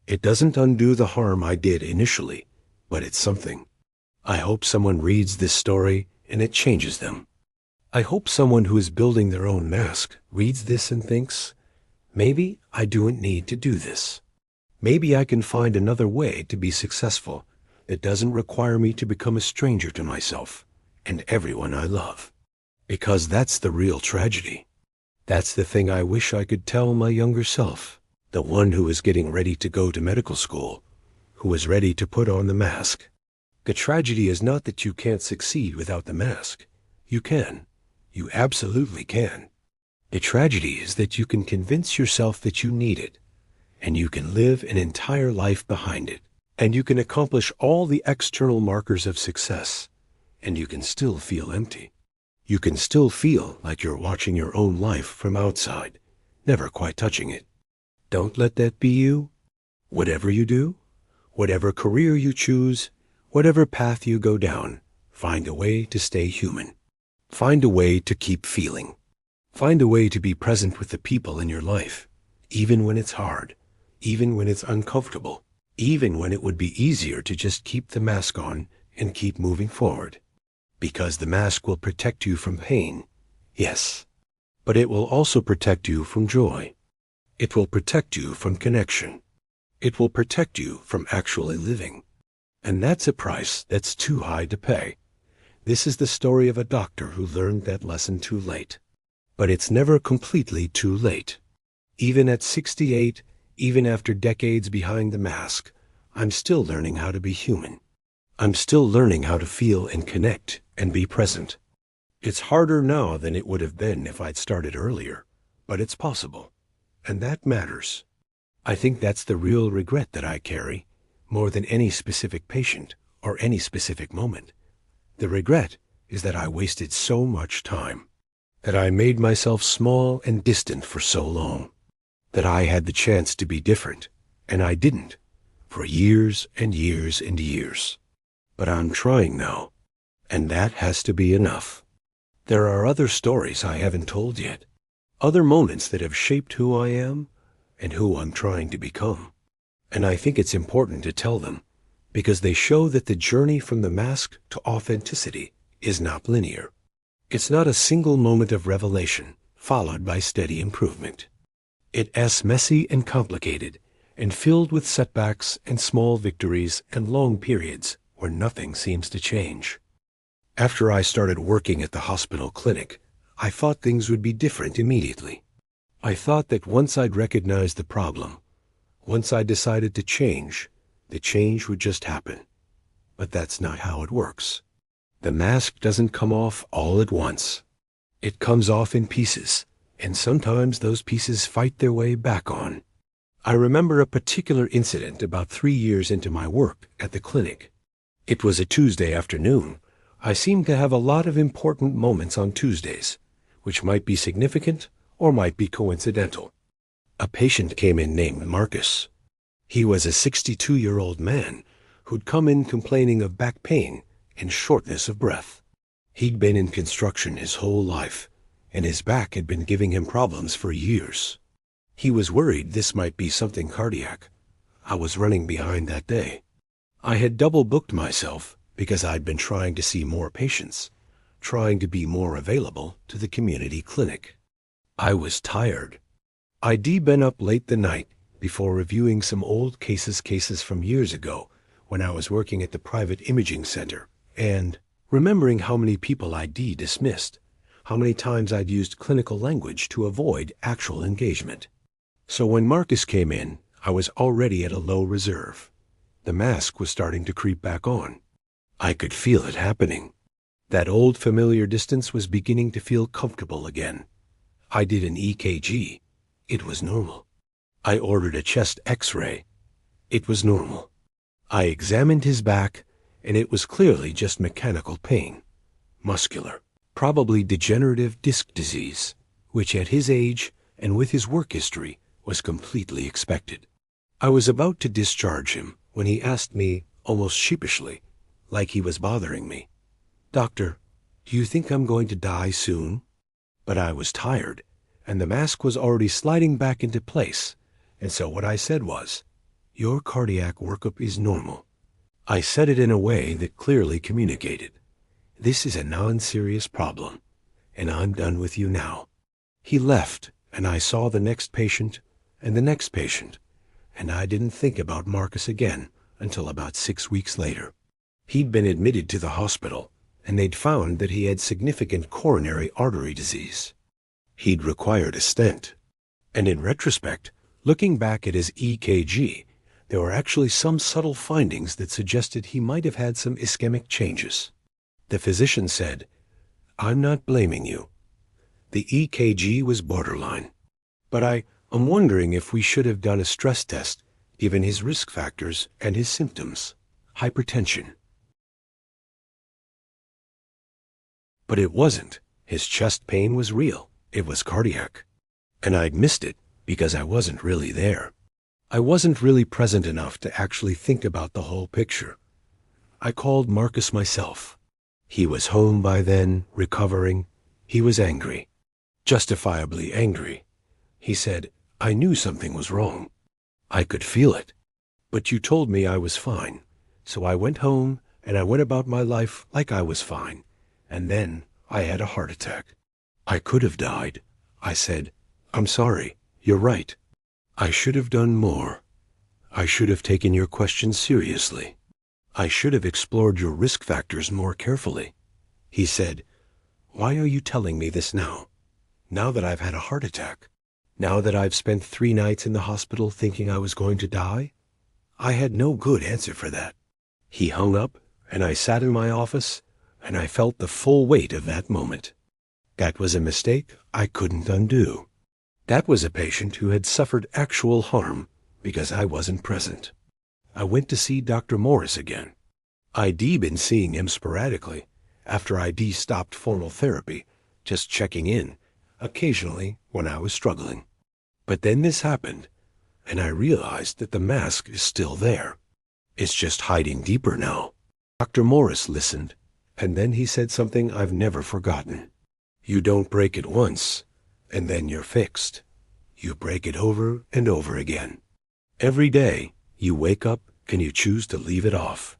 It doesn't undo the harm I did initially, but it's something. I hope someone reads this story and it changes them. I hope someone who is building their own mask reads this and thinks, maybe I don't need to do this. Maybe I can find another way to be successful that doesn't require me to become a stranger to myself and everyone I love. Because that's the real tragedy. That's the thing I wish I could tell my younger self, the one who is getting ready to go to medical school, who is ready to put on the mask. The tragedy is not that you can't succeed without the mask. You can. You absolutely can. The tragedy is that you can convince yourself that you need it, and you can live an entire life behind it, and you can accomplish all the external markers of success, and you can still feel empty. You can still feel like you're watching your own life from outside, never quite touching it. Don't let that be you. Whatever you do, whatever career you choose, whatever path you go down, find a way to stay human. Find a way to keep feeling. Find a way to be present with the people in your life, even when it's hard, even when it's uncomfortable, even when it would be easier to just keep the mask on and keep moving forward. Because the mask will protect you from pain, yes, but it will also protect you from joy. It will protect you from connection. It will protect you from actually living. And that's a price that's too high to pay. This is the story of a doctor who learned that lesson too late. But it's never completely too late. Even at 68, even after decades behind the mask, I'm still learning how to be human. I'm still learning how to feel and connect and be present. It's harder now than it would have been if I'd started earlier, but it's possible. And that matters. I think that's the real regret that I carry, more than any specific patient or any specific moment. The regret is that I wasted so much time, that I made myself small and distant for so long, that I had the chance to be different, and I didn't, for years and years and years. But I'm trying now, and that has to be enough. There are other stories I haven't told yet, other moments that have shaped who I am and who I'm trying to become. And I think it's important to tell them, because they show that the journey from the mask to authenticity is not linear. It's not a single moment of revelation followed by steady improvement. It's messy and complicated and filled with setbacks and small victories and long periods where nothing seems to change. After I started working at the hospital clinic, I thought things would be different immediately. I thought that once I'd recognized the problem, once I decided to change, the change would just happen. But that's not how it works. The mask doesn't come off all at once. It comes off in pieces, and sometimes those pieces fight their way back on. I remember a particular incident about 3 years into my work at the clinic. It was a Tuesday afternoon. I seemed to have a lot of important moments on Tuesdays, which might be significant or might be coincidental. A patient came in named Marcus. He was a 62-year-old man who'd come in complaining of back pain and shortness of breath. He'd been in construction his whole life, and his back had been giving him problems for years. He was worried this might be something cardiac. I was running behind that day. I had double-booked myself because I'd been trying to see more patients, trying to be more available to the community clinic. I was tired. I'd been up late the night before reviewing some old cases from years ago when I was working at the private imaging center, and remembering how many people I'd dismissed, how many times I'd used clinical language to avoid actual engagement. So when Marcus came in, I was already at a low reserve. The mask was starting to creep back on. I could feel it happening. That old familiar distance was beginning to feel comfortable again. I did an EKG. It was normal. I ordered a chest X-ray. It was normal. I examined his back, and it was clearly just mechanical pain. Muscular, probably degenerative disc disease, which at his age and with his work history was completely expected. I was about to discharge him when he asked me, almost sheepishly, like he was bothering me, "Doctor, do you think I'm going to die soon?" But I was tired, and the mask was already sliding back into place, and so what I said was, "Your cardiac workup is normal." I said it in a way that clearly communicated, "This is a non-serious problem, and I'm done with you now." He left, and I saw the next patient and the next patient, and I didn't think about Marcus again until about 6 weeks later. He'd been admitted to the hospital, and they'd found that he had significant coronary artery disease. He'd required a stent. And in retrospect, looking back at his EKG, there were actually some subtle findings that suggested he might have had some ischemic changes. The physician said, "I'm not blaming you. The EKG was borderline. But I'm wondering if we should have done a stress test given his risk factors and his symptoms, hypertension." But it wasn't. His chest pain was real. It was cardiac. And I'd missed it because I wasn't really there. I wasn't really present enough to actually think about the whole picture. I called Marcus myself. He was home by then, recovering. He was angry. Justifiably angry. He said, "I knew something was wrong. I could feel it. But you told me I was fine. So I went home and I went about my life like I was fine. And then I had a heart attack. I could have died." I said, "I'm sorry. You're right. I should have done more. I should have taken your questions seriously. I should have explored your risk factors more carefully." He said, "Why are you telling me this now? Now that I've had a heart attack? Now that I've spent 3 nights in the hospital thinking I was going to die?" I had no good answer for that. He hung up, and I sat in my office, and I felt the full weight of that moment. That was a mistake I couldn't undo. That was a patient who had suffered actual harm because I wasn't present. I went to see Dr. Morris again. I'd been seeing him sporadically after I'd stopped formal therapy, just checking in, occasionally when I was struggling. But then this happened, and I realized that the mask is still there. It's just hiding deeper now. Dr. Morris listened, and then he said something I've never forgotten. "You don't break it once, and then you're fixed. You break it over and over again. Every day, you wake up and you choose to leave it off.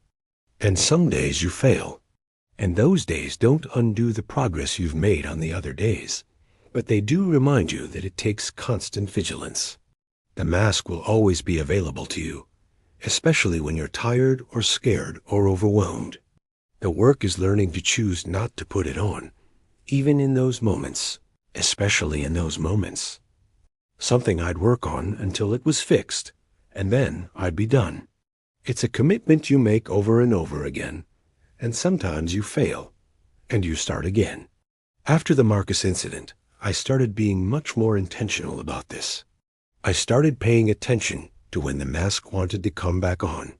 And some days you fail. And those days don't undo the progress you've made on the other days, but they do remind you that it takes constant vigilance. The mask will always be available to you, especially when you're tired or scared or overwhelmed. The work is learning to choose not to put it on, even in those moments, especially in those moments. Something I'd work on until it was fixed, and then I'd be done. It's a commitment you make over and over again, and sometimes you fail, and you start again. After the Marcus incident, I started being much more intentional about this. I started paying attention to when the mask wanted to come back on.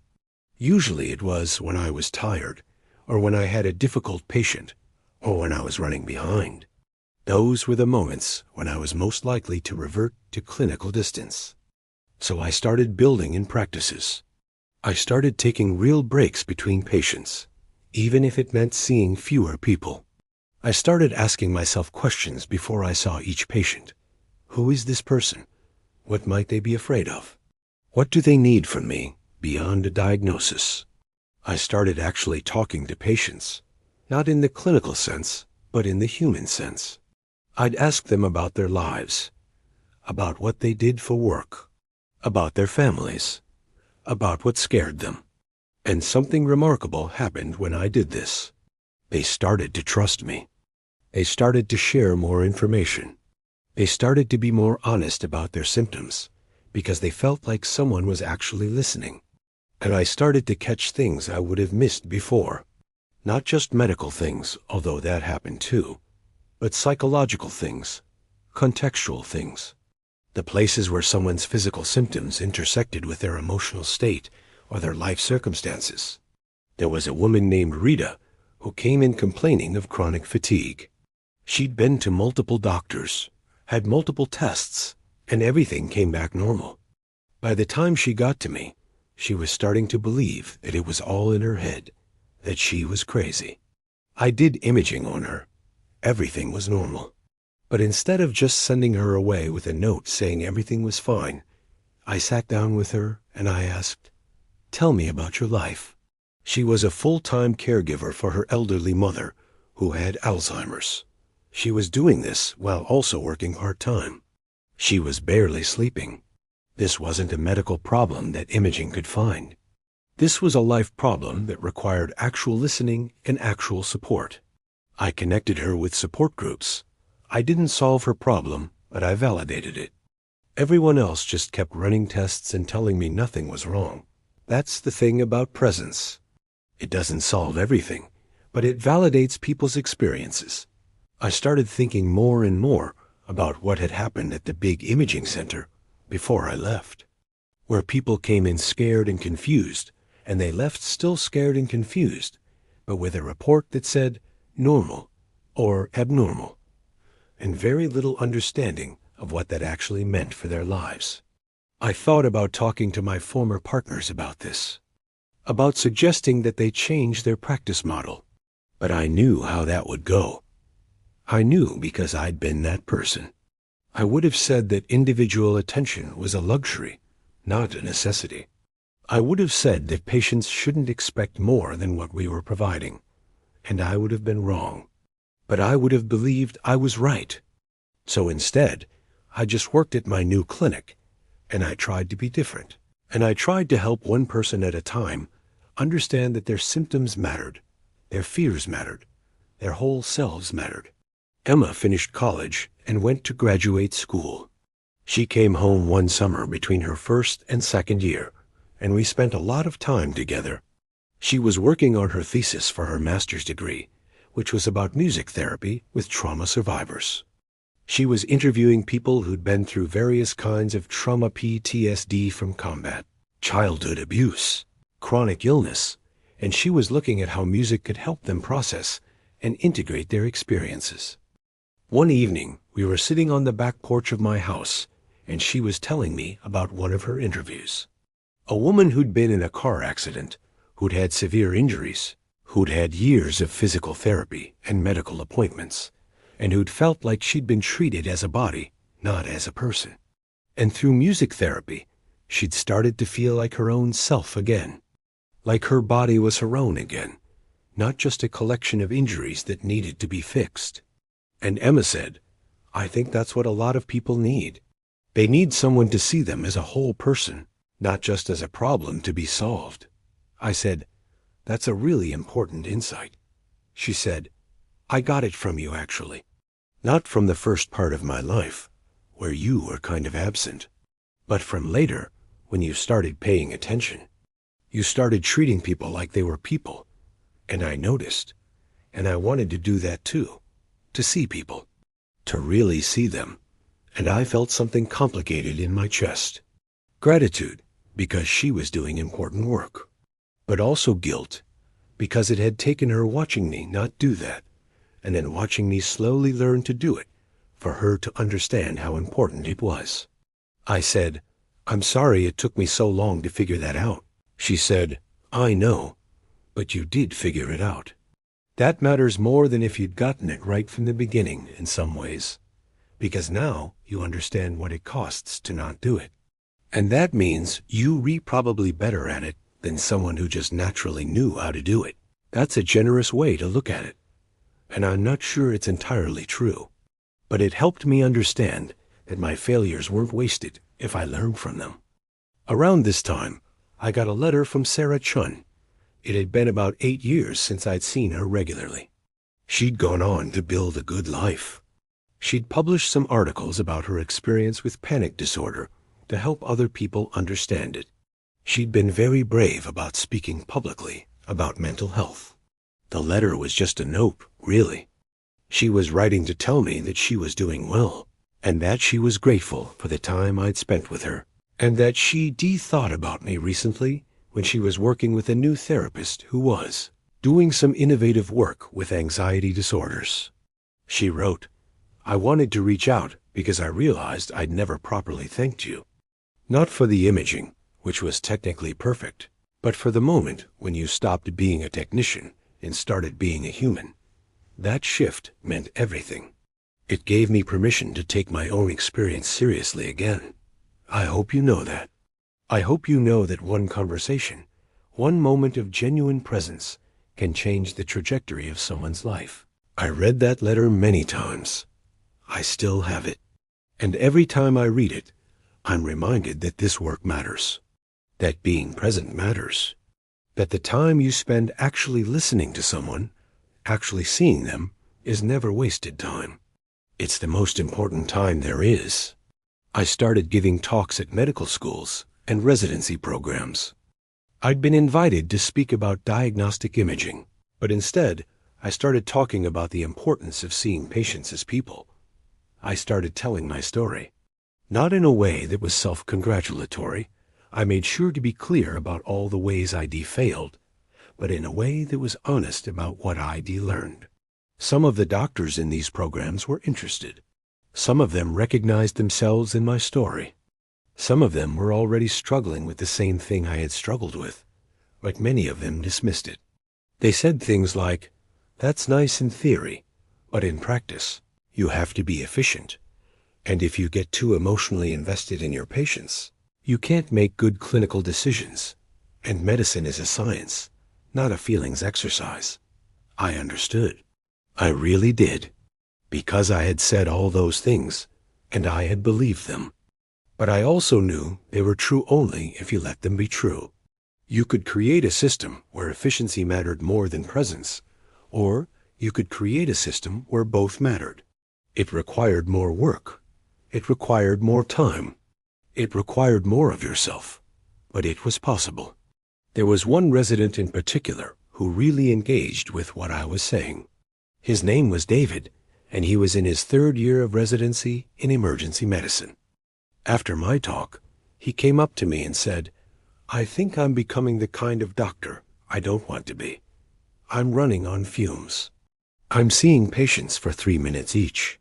Usually it was when I was tired, or when I had a difficult patient, or when I was running behind. Those were the moments when I was most likely to revert to clinical distance. So I started building in practices. I started taking real breaks between patients, even if it meant seeing fewer people. I started asking myself questions before I saw each patient. Who is this person? What might they be afraid of? What do they need from me beyond a diagnosis? I started actually talking to patients, not in the clinical sense, but in the human sense. I'd ask them about their lives, about what they did for work, about their families, about what scared them. And something remarkable happened when I did this. They started to trust me. They started to share more information. They started to be more honest about their symptoms because they felt like someone was actually listening. And I started to catch things I would have missed before. Not just medical things, although that happened too, but psychological things, contextual things. The places where someone's physical symptoms intersected with their emotional state or their life circumstances. There was a woman named Rita who came in complaining of chronic fatigue. She'd been to multiple doctors, had multiple tests, and everything came back normal. By the time she got to me, she was starting to believe that it was all in her head, that she was crazy. I did imaging on her. Everything was normal. But instead of just sending her away with a note saying everything was fine, I sat down with her and I asked, "Tell me about your life." She was a full-time caregiver for her elderly mother, who had Alzheimer's. She was doing this while also working part-time. She was barely sleeping. This wasn't a medical problem that imaging could find. This was a life problem that required actual listening and actual support. I connected her with support groups. I didn't solve her problem, but I validated it. Everyone else just kept running tests and telling me nothing was wrong. That's the thing about presence. It doesn't solve everything, but it validates people's experiences. I started thinking more and more about what had happened at the big imaging center before I left, where people came in scared and confused, and they left still scared and confused, but with a report that said normal or abnormal, and very little understanding of what that actually meant for their lives. I thought about talking to my former partners about this, about suggesting that they change their practice model, but I knew how that would go. I knew because I'd been that person. I would have said that individual attention was a luxury, not a necessity. I would have said that patients shouldn't expect more than what we were providing, and I would have been wrong. But I would have believed I was right. So instead, I just worked at my new clinic, and I tried to be different. And I tried to help one person at a time understand that their symptoms mattered, their fears mattered, their whole selves mattered. Emma finished college and went to graduate school. She came home one summer between her first and second year, and we spent a lot of time together. She was working on her thesis for her master's degree, which was about music therapy with trauma survivors. She was interviewing people who'd been through various kinds of trauma PTSD from combat, childhood abuse, chronic illness, and she was looking at how music could help them process and integrate their experiences. One evening, we were sitting on the back porch of my house, and she was telling me about one of her interviews. A woman who'd been in a car accident, who'd had severe injuries, who'd had years of physical therapy and medical appointments, and who'd felt like she'd been treated as a body, not as a person. And through music therapy, she'd started to feel like her own self again, like her body was her own again, not just a collection of injuries that needed to be fixed. And Emma said, "I think that's what a lot of people need. They need someone to see them as a whole person, not just as a problem to be solved." I said, That's a really important insight. She said, I got it from you actually. Not from the first part of my life, where you were kind of absent, but from later, when you started paying attention. You started treating people like they were people, and I noticed, and I wanted to do that too, to see people, to really see them, and I felt something complicated in my chest. Gratitude, because she was doing important work, but also guilt, because it had taken her watching me not do that, and then watching me slowly learn to do it, for her to understand how important it was. I said, I'm sorry it took me so long to figure that out. She said, I know, but you did figure it out. That matters more than if you'd gotten it right from the beginning in some ways, because now you understand what it costs to not do it. And that means you're probably better at it than someone who just naturally knew how to do it. That's a generous way to look at it, and I'm not sure it's entirely true. But it helped me understand that my failures weren't wasted if I learned from them. Around this time, I got a letter from Sarah Chun. It had been about 8 years since I'd seen her regularly. She'd gone on to build a good life. She'd published some articles about her experience with panic disorder to help other people understand it. She'd been very brave about speaking publicly about mental health. The letter was just a note, really. She was writing to tell me that she was doing well, and that she was grateful for the time I'd spent with her, and that she'd thought about me recently when she was working with a new therapist who was doing some innovative work with anxiety disorders. She wrote, I wanted to reach out because I realized I'd never properly thanked you. Not for the imaging, which was technically perfect, but for the moment when you stopped being a technician and started being a human. That shift meant everything. It gave me permission to take my own experience seriously again. I hope you know that. I hope you know that one conversation, one moment of genuine presence, can change the trajectory of someone's life. I read that letter many times. I still have it. And every time I read it, I'm reminded that this work matters, that being present matters, that the time you spend actually listening to someone, actually seeing them, is never wasted time. It's the most important time there is. I started giving talks at medical schools and residency programs. I'd been invited to speak about diagnostic imaging, but instead, I started talking about the importance of seeing patients as people. I started telling my story. Not in a way that was self-congratulatory. I made sure to be clear about all the ways I'd failed, but in a way that was honest about what I'd learned. Some of the doctors in these programs were interested. Some of them recognized themselves in my story. Some of them were already struggling with the same thing I had struggled with, but many of them dismissed it. They said things like, that's nice in theory, but in practice, you have to be efficient. And if you get too emotionally invested in your patients, you can't make good clinical decisions. And medicine is a science, not a feelings exercise. I understood. I really did. Because I had said all those things, and I had believed them. But I also knew they were true only if you let them be true. You could create a system where efficiency mattered more than presence, or you could create a system where both mattered. It required more work. It required more time. It required more of yourself. But it was possible. There was one resident in particular who really engaged with what I was saying. His name was David, and he was in his 3rd year of residency in emergency medicine. After my talk, he came up to me and said, I think I'm becoming the kind of doctor I don't want to be. I'm running on fumes. I'm seeing patients for 3 minutes each.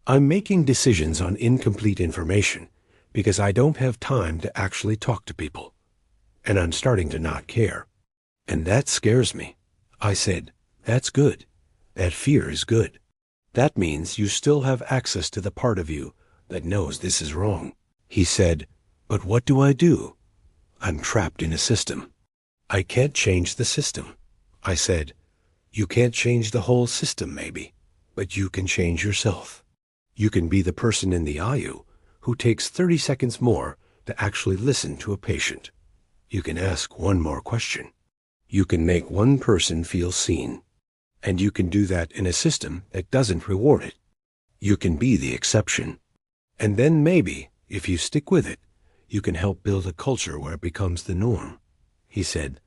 I'm making decisions on incomplete information because I don't have time to actually talk to people. And I'm starting to not care. And that scares me. I said, that's good. That fear is good. That means you still have access to the part of you that knows this is wrong. He said, but what do I do? I'm trapped in a system. I can't change the system. I said, you can't change the whole system maybe, but you can change yourself. You can be the person in the IU who takes 30 seconds more to actually listen to a patient. You can ask one more question. You can make one person feel seen, and you can do that in a system that doesn't reward it. You can be the exception. And then maybe, if you stick with it, you can help build a culture where it becomes the norm. He said,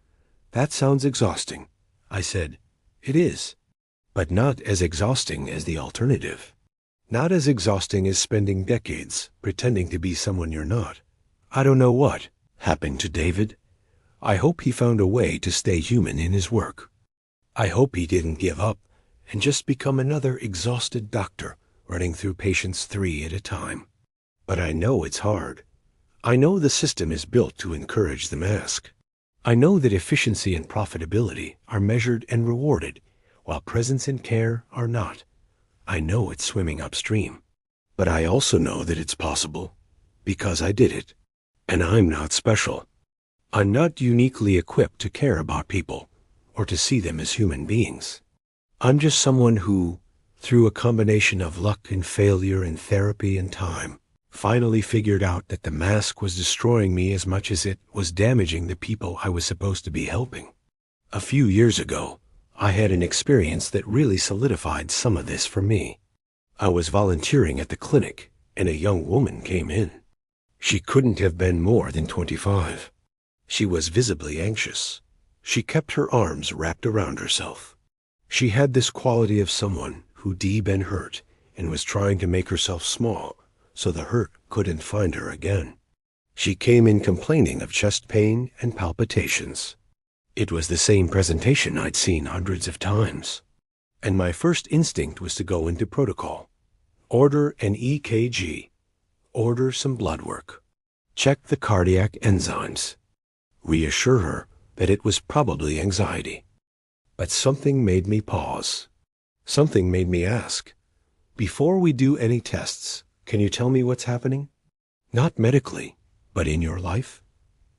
"That sounds exhausting." I said, "It is, but not as exhausting as the alternative. Not as exhausting as spending decades pretending to be someone you're not." I don't know what happened to David. I hope he found a way to stay human in his work. I hope he didn't give up and just become another exhausted doctor running through patients 3 at a time. But I know it's hard. I know the system is built to encourage the mask. I know that efficiency and profitability are measured and rewarded, while presence and care are not. I know it's swimming upstream. But I also know that it's possible, because I did it. And I'm not special. I'm not uniquely equipped to care about people, or to see them as human beings. I'm just someone who, through a combination of luck and failure and therapy and time, finally figured out that the mask was destroying me as much as it was damaging the people I was supposed to be helping. A few years ago, I had an experience that really solidified some of this for me. I was volunteering at the clinic, and a young woman came in. She couldn't have been more than 25. She was visibly anxious. She kept her arms wrapped around herself. She had this quality of someone who'd been hurt and was trying to make herself small so the hurt couldn't find her again. She came in complaining of chest pain and palpitations. It was the same presentation I'd seen hundreds of times. And my first instinct was to go into protocol. Order an EKG. Order some blood work. Check the cardiac enzymes. Reassure her that it was probably anxiety. But something made me pause. Something made me ask, "Before we do any tests, can you tell me what's happening? Not medically, but in your life?"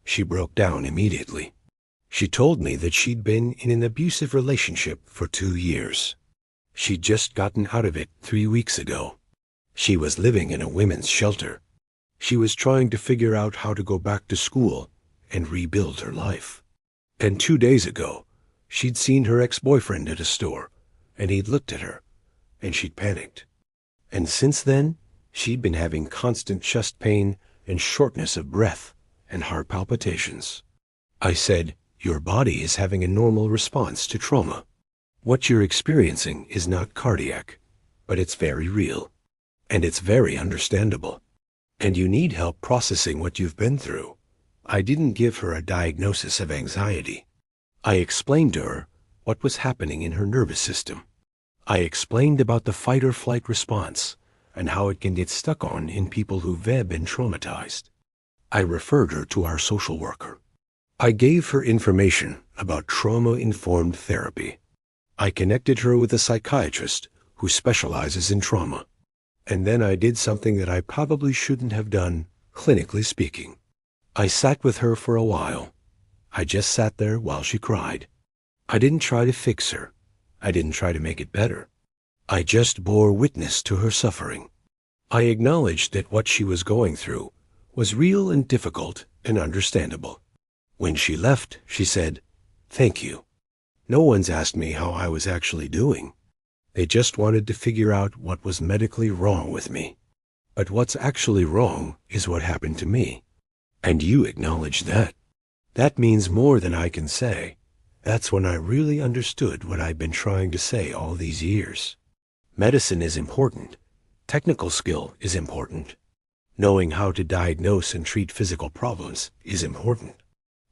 She broke down immediately. She told me that she'd been in an abusive relationship for 2 years. She'd just gotten out of it 3 weeks ago. She was living in a women's shelter. She was trying to figure out how to go back to school and rebuild her life. And 2 days ago, she'd seen her ex-boyfriend at a store, and he'd looked at her, and she'd panicked. And since then, she'd been having constant chest pain and shortness of breath and heart palpitations. I said, "Your body is having a normal response to trauma. What you're experiencing is not cardiac, but it's very real, and it's very understandable. And you need help processing what you've been through." I didn't give her a diagnosis of anxiety. I explained to her what was happening in her nervous system. I explained about the fight or flight response and how it can get stuck on in people who've been traumatized. I referred her to our social worker. I gave her information about trauma-informed therapy. I connected her with a psychiatrist who specializes in trauma. And then I did something that I probably shouldn't have done, clinically speaking. I sat with her for a while. I just sat there while she cried. I didn't try to fix her. I didn't try to make it better. I just bore witness to her suffering. I acknowledged that what she was going through was real and difficult and understandable. When she left, she said, "Thank you. No one's asked me how I was actually doing. They just wanted to figure out what was medically wrong with me. But what's actually wrong is what happened to me. And you acknowledge that. That means more than I can say. That's when I really understood what I've been trying to say all these years. Medicine is important. Technical skill is important. Knowing how to diagnose and treat physical problems is important.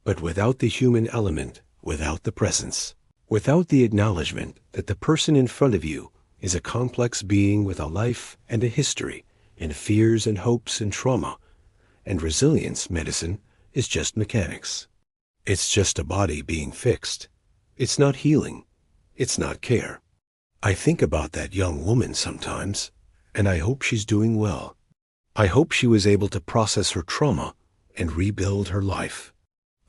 But without the human element, without the presence, without the acknowledgement that the person in front of you is a complex being with a life and a history, and fears and hopes and trauma, and resilience, medicine is just mechanics. It's just a body being fixed. It's not healing. It's not care. I think about that young woman sometimes, and I hope she's doing well. I hope she was able to process her trauma and rebuild her life.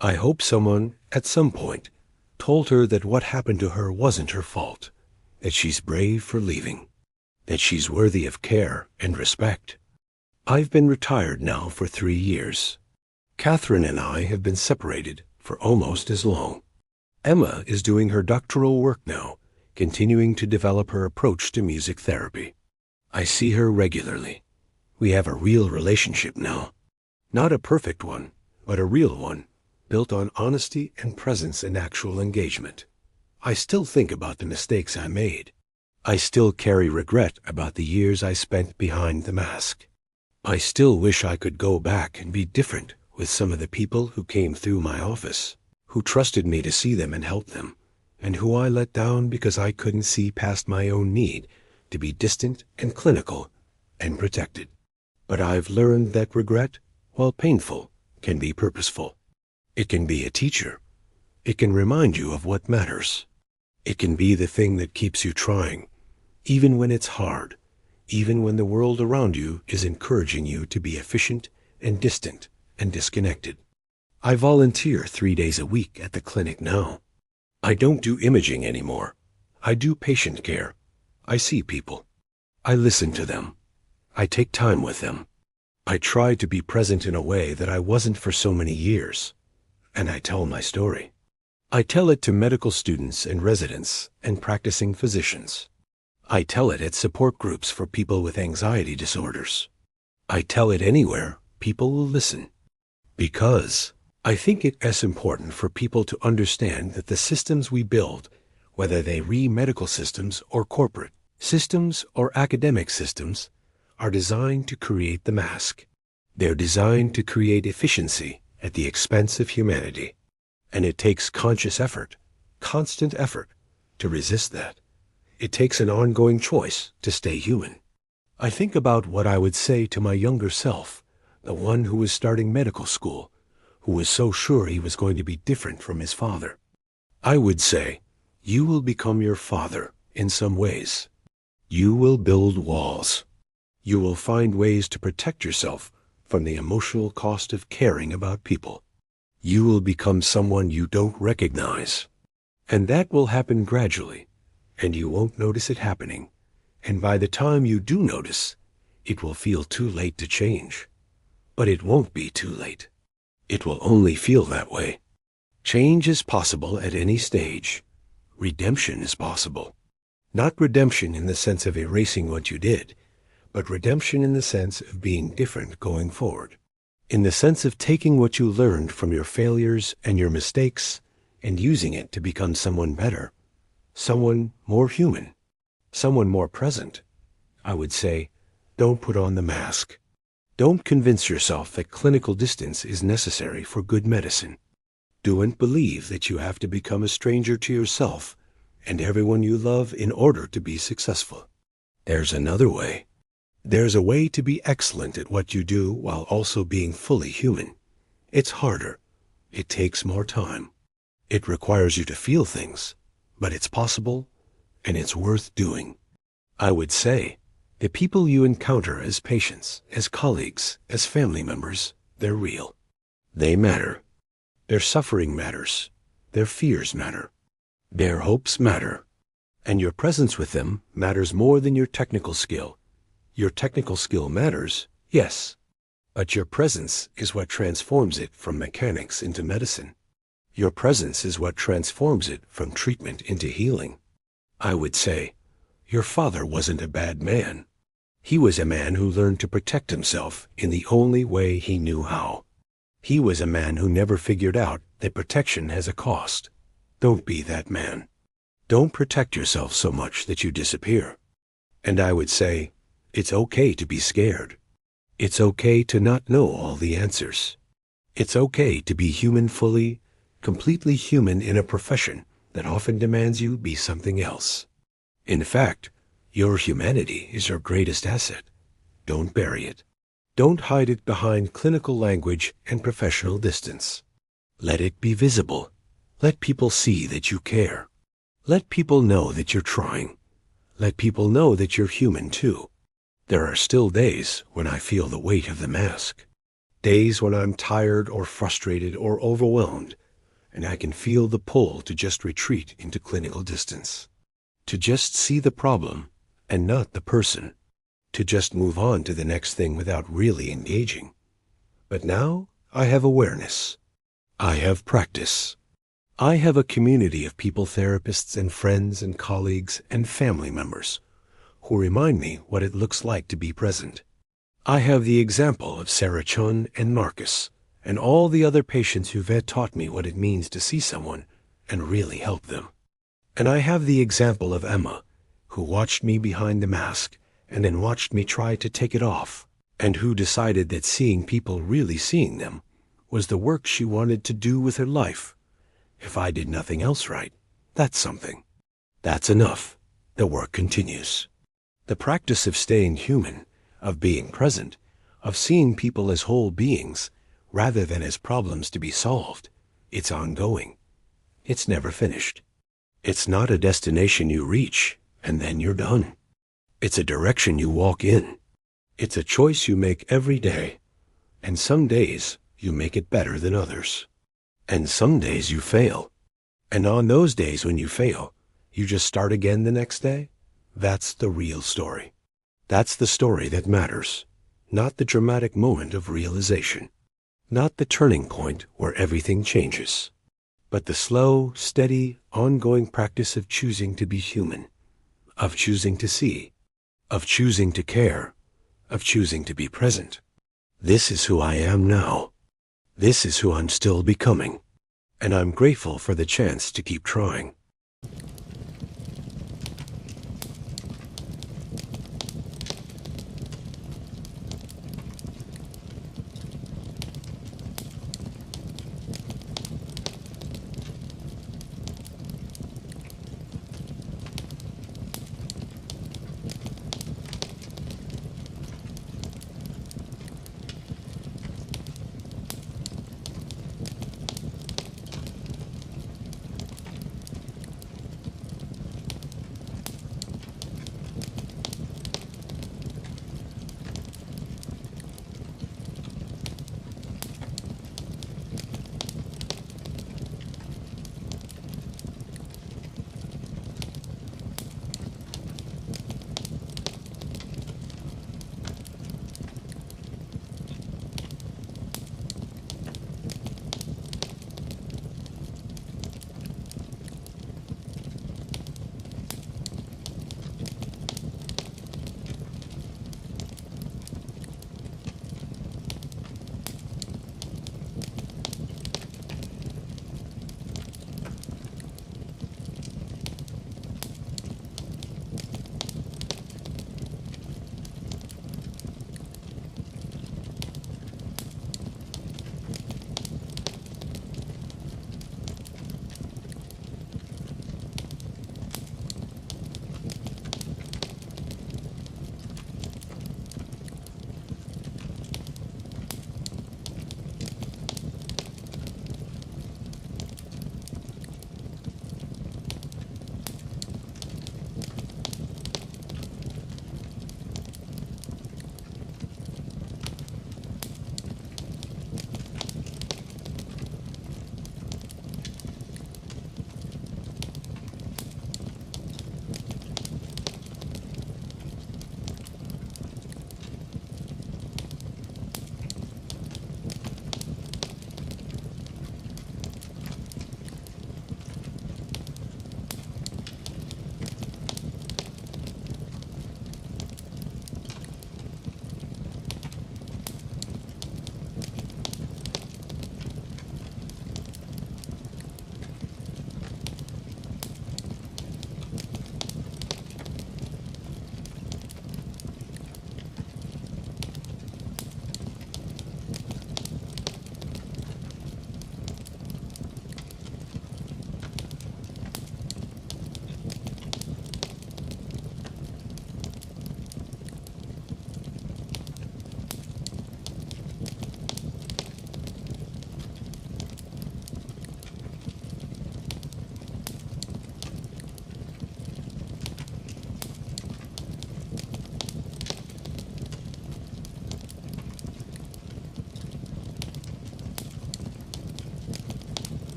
I hope someone, at some point, told her that what happened to her wasn't her fault, that she's brave for leaving, that she's worthy of care and respect. I've been retired now for 3 years. Catherine and I have been separated for almost as long. Emma is doing her doctoral work now, continuing to develop her approach to music therapy. I see her regularly. We have a real relationship now. Not a perfect one, but a real one, built on honesty and presence and actual engagement. I still think about the mistakes I made. I still carry regret about the years I spent behind the mask. I still wish I could go back and be different with some of the people who came through my office, who trusted me to see them and help them, and who I let down because I couldn't see past my own need to be distant and clinical and protected. But I've learned that regret, while painful, can be purposeful. It can be a teacher. It can remind you of what matters. It can be the thing that keeps you trying, even when it's hard, even when the world around you is encouraging you to be efficient and distant and disconnected. I volunteer 3 days a week at the clinic now. I don't do imaging anymore. I do patient care. I see people. I listen to them. I take time with them. I try to be present in a way that I wasn't for so many years. And I tell my story. I tell it to medical students and residents and practicing physicians. I tell it at support groups for people with anxiety disorders. I tell it anywhere people will listen. Because I think it is important for people to understand that the systems we build, whether they be medical systems or corporate systems or academic systems, are designed to create the mask. They're designed to create efficiency at the expense of humanity. And it takes conscious effort, constant effort, to resist that. It takes an ongoing choice to stay human. I think about what I would say to my younger self, the one who was starting medical school, who was so sure he was going to be different from his father. I would say, you will become your father in some ways. You will build walls. You will find ways to protect yourself from the emotional cost of caring about people. You will become someone you don't recognize. And that will happen gradually, and you won't notice it happening. And by the time you do notice, it will feel too late to change. But it won't be too late. It will only feel that way. Change is possible at any stage. Redemption is possible. Not redemption in the sense of erasing what you did, but redemption in the sense of being different going forward. In the sense of taking what you learned from your failures and your mistakes and using it to become someone better, someone more human, someone more present. I would say, don't put on the mask. Don't convince yourself that clinical distance is necessary for good medicine. Don't believe that you have to become a stranger to yourself and everyone you love in order to be successful. There's another way. There's a way to be excellent at what you do while also being fully human. It's harder. It takes more time. It requires you to feel things, but it's possible, and it's worth doing. I would say, the people you encounter as patients, as colleagues, as family members, they're real. They matter. Their suffering matters. Their fears matter. Their hopes matter. And your presence with them matters more than your technical skill. Your technical skill matters, yes, but your presence is what transforms it from mechanics into medicine. Your presence is what transforms it from treatment into healing. I would say, your father wasn't a bad man. He was a man who learned to protect himself in the only way he knew how. He was a man who never figured out that protection has a cost. Don't be that man. Don't protect yourself so much that you disappear. And I would say, it's okay to be scared. It's okay to not know all the answers. It's okay to be human fully, completely human in a profession that often demands you be something else. In fact, your humanity is your greatest asset. Don't bury it. Don't hide it behind clinical language and professional distance. Let it be visible. Let people see that you care. Let people know that you're trying. Let people know that you're human too. There are still days when I feel the weight of the mask. Days when I'm tired or frustrated or overwhelmed, and I can feel the pull to just retreat into clinical distance. To just see the problem and not the person. To just move on to the next thing without really engaging. But now I have awareness. I have practice. I have a community of people therapists and friends and colleagues and family members who remind me what it looks like to be present. I have the example of Sarah Chun and Marcus and all the other patients who've taught me what it means to see someone and really help them. And I have the example of Emma, who watched me behind the mask and then watched me try to take it off, and who decided that seeing people really seeing them was the work she wanted to do with her life. If I did nothing else right, that's something. That's enough. The work continues. The practice of staying human, of being present, of seeing people as whole beings, rather than as problems to be solved, it's ongoing. It's never finished. It's not a destination you reach, and then you're done. It's a direction you walk in. It's a choice you make every day. And some days, you make it better than others. And some days you fail. And on those days when you fail, you just start again the next day. That's the real story. That's the story that matters, not the dramatic moment of realization, not the turning point where everything changes, but the slow, steady, ongoing practice of choosing to be human, of choosing to see, of choosing to care, of choosing to be present. This is who I am now. This is who I'm still becoming, and I'm grateful for the chance to keep trying.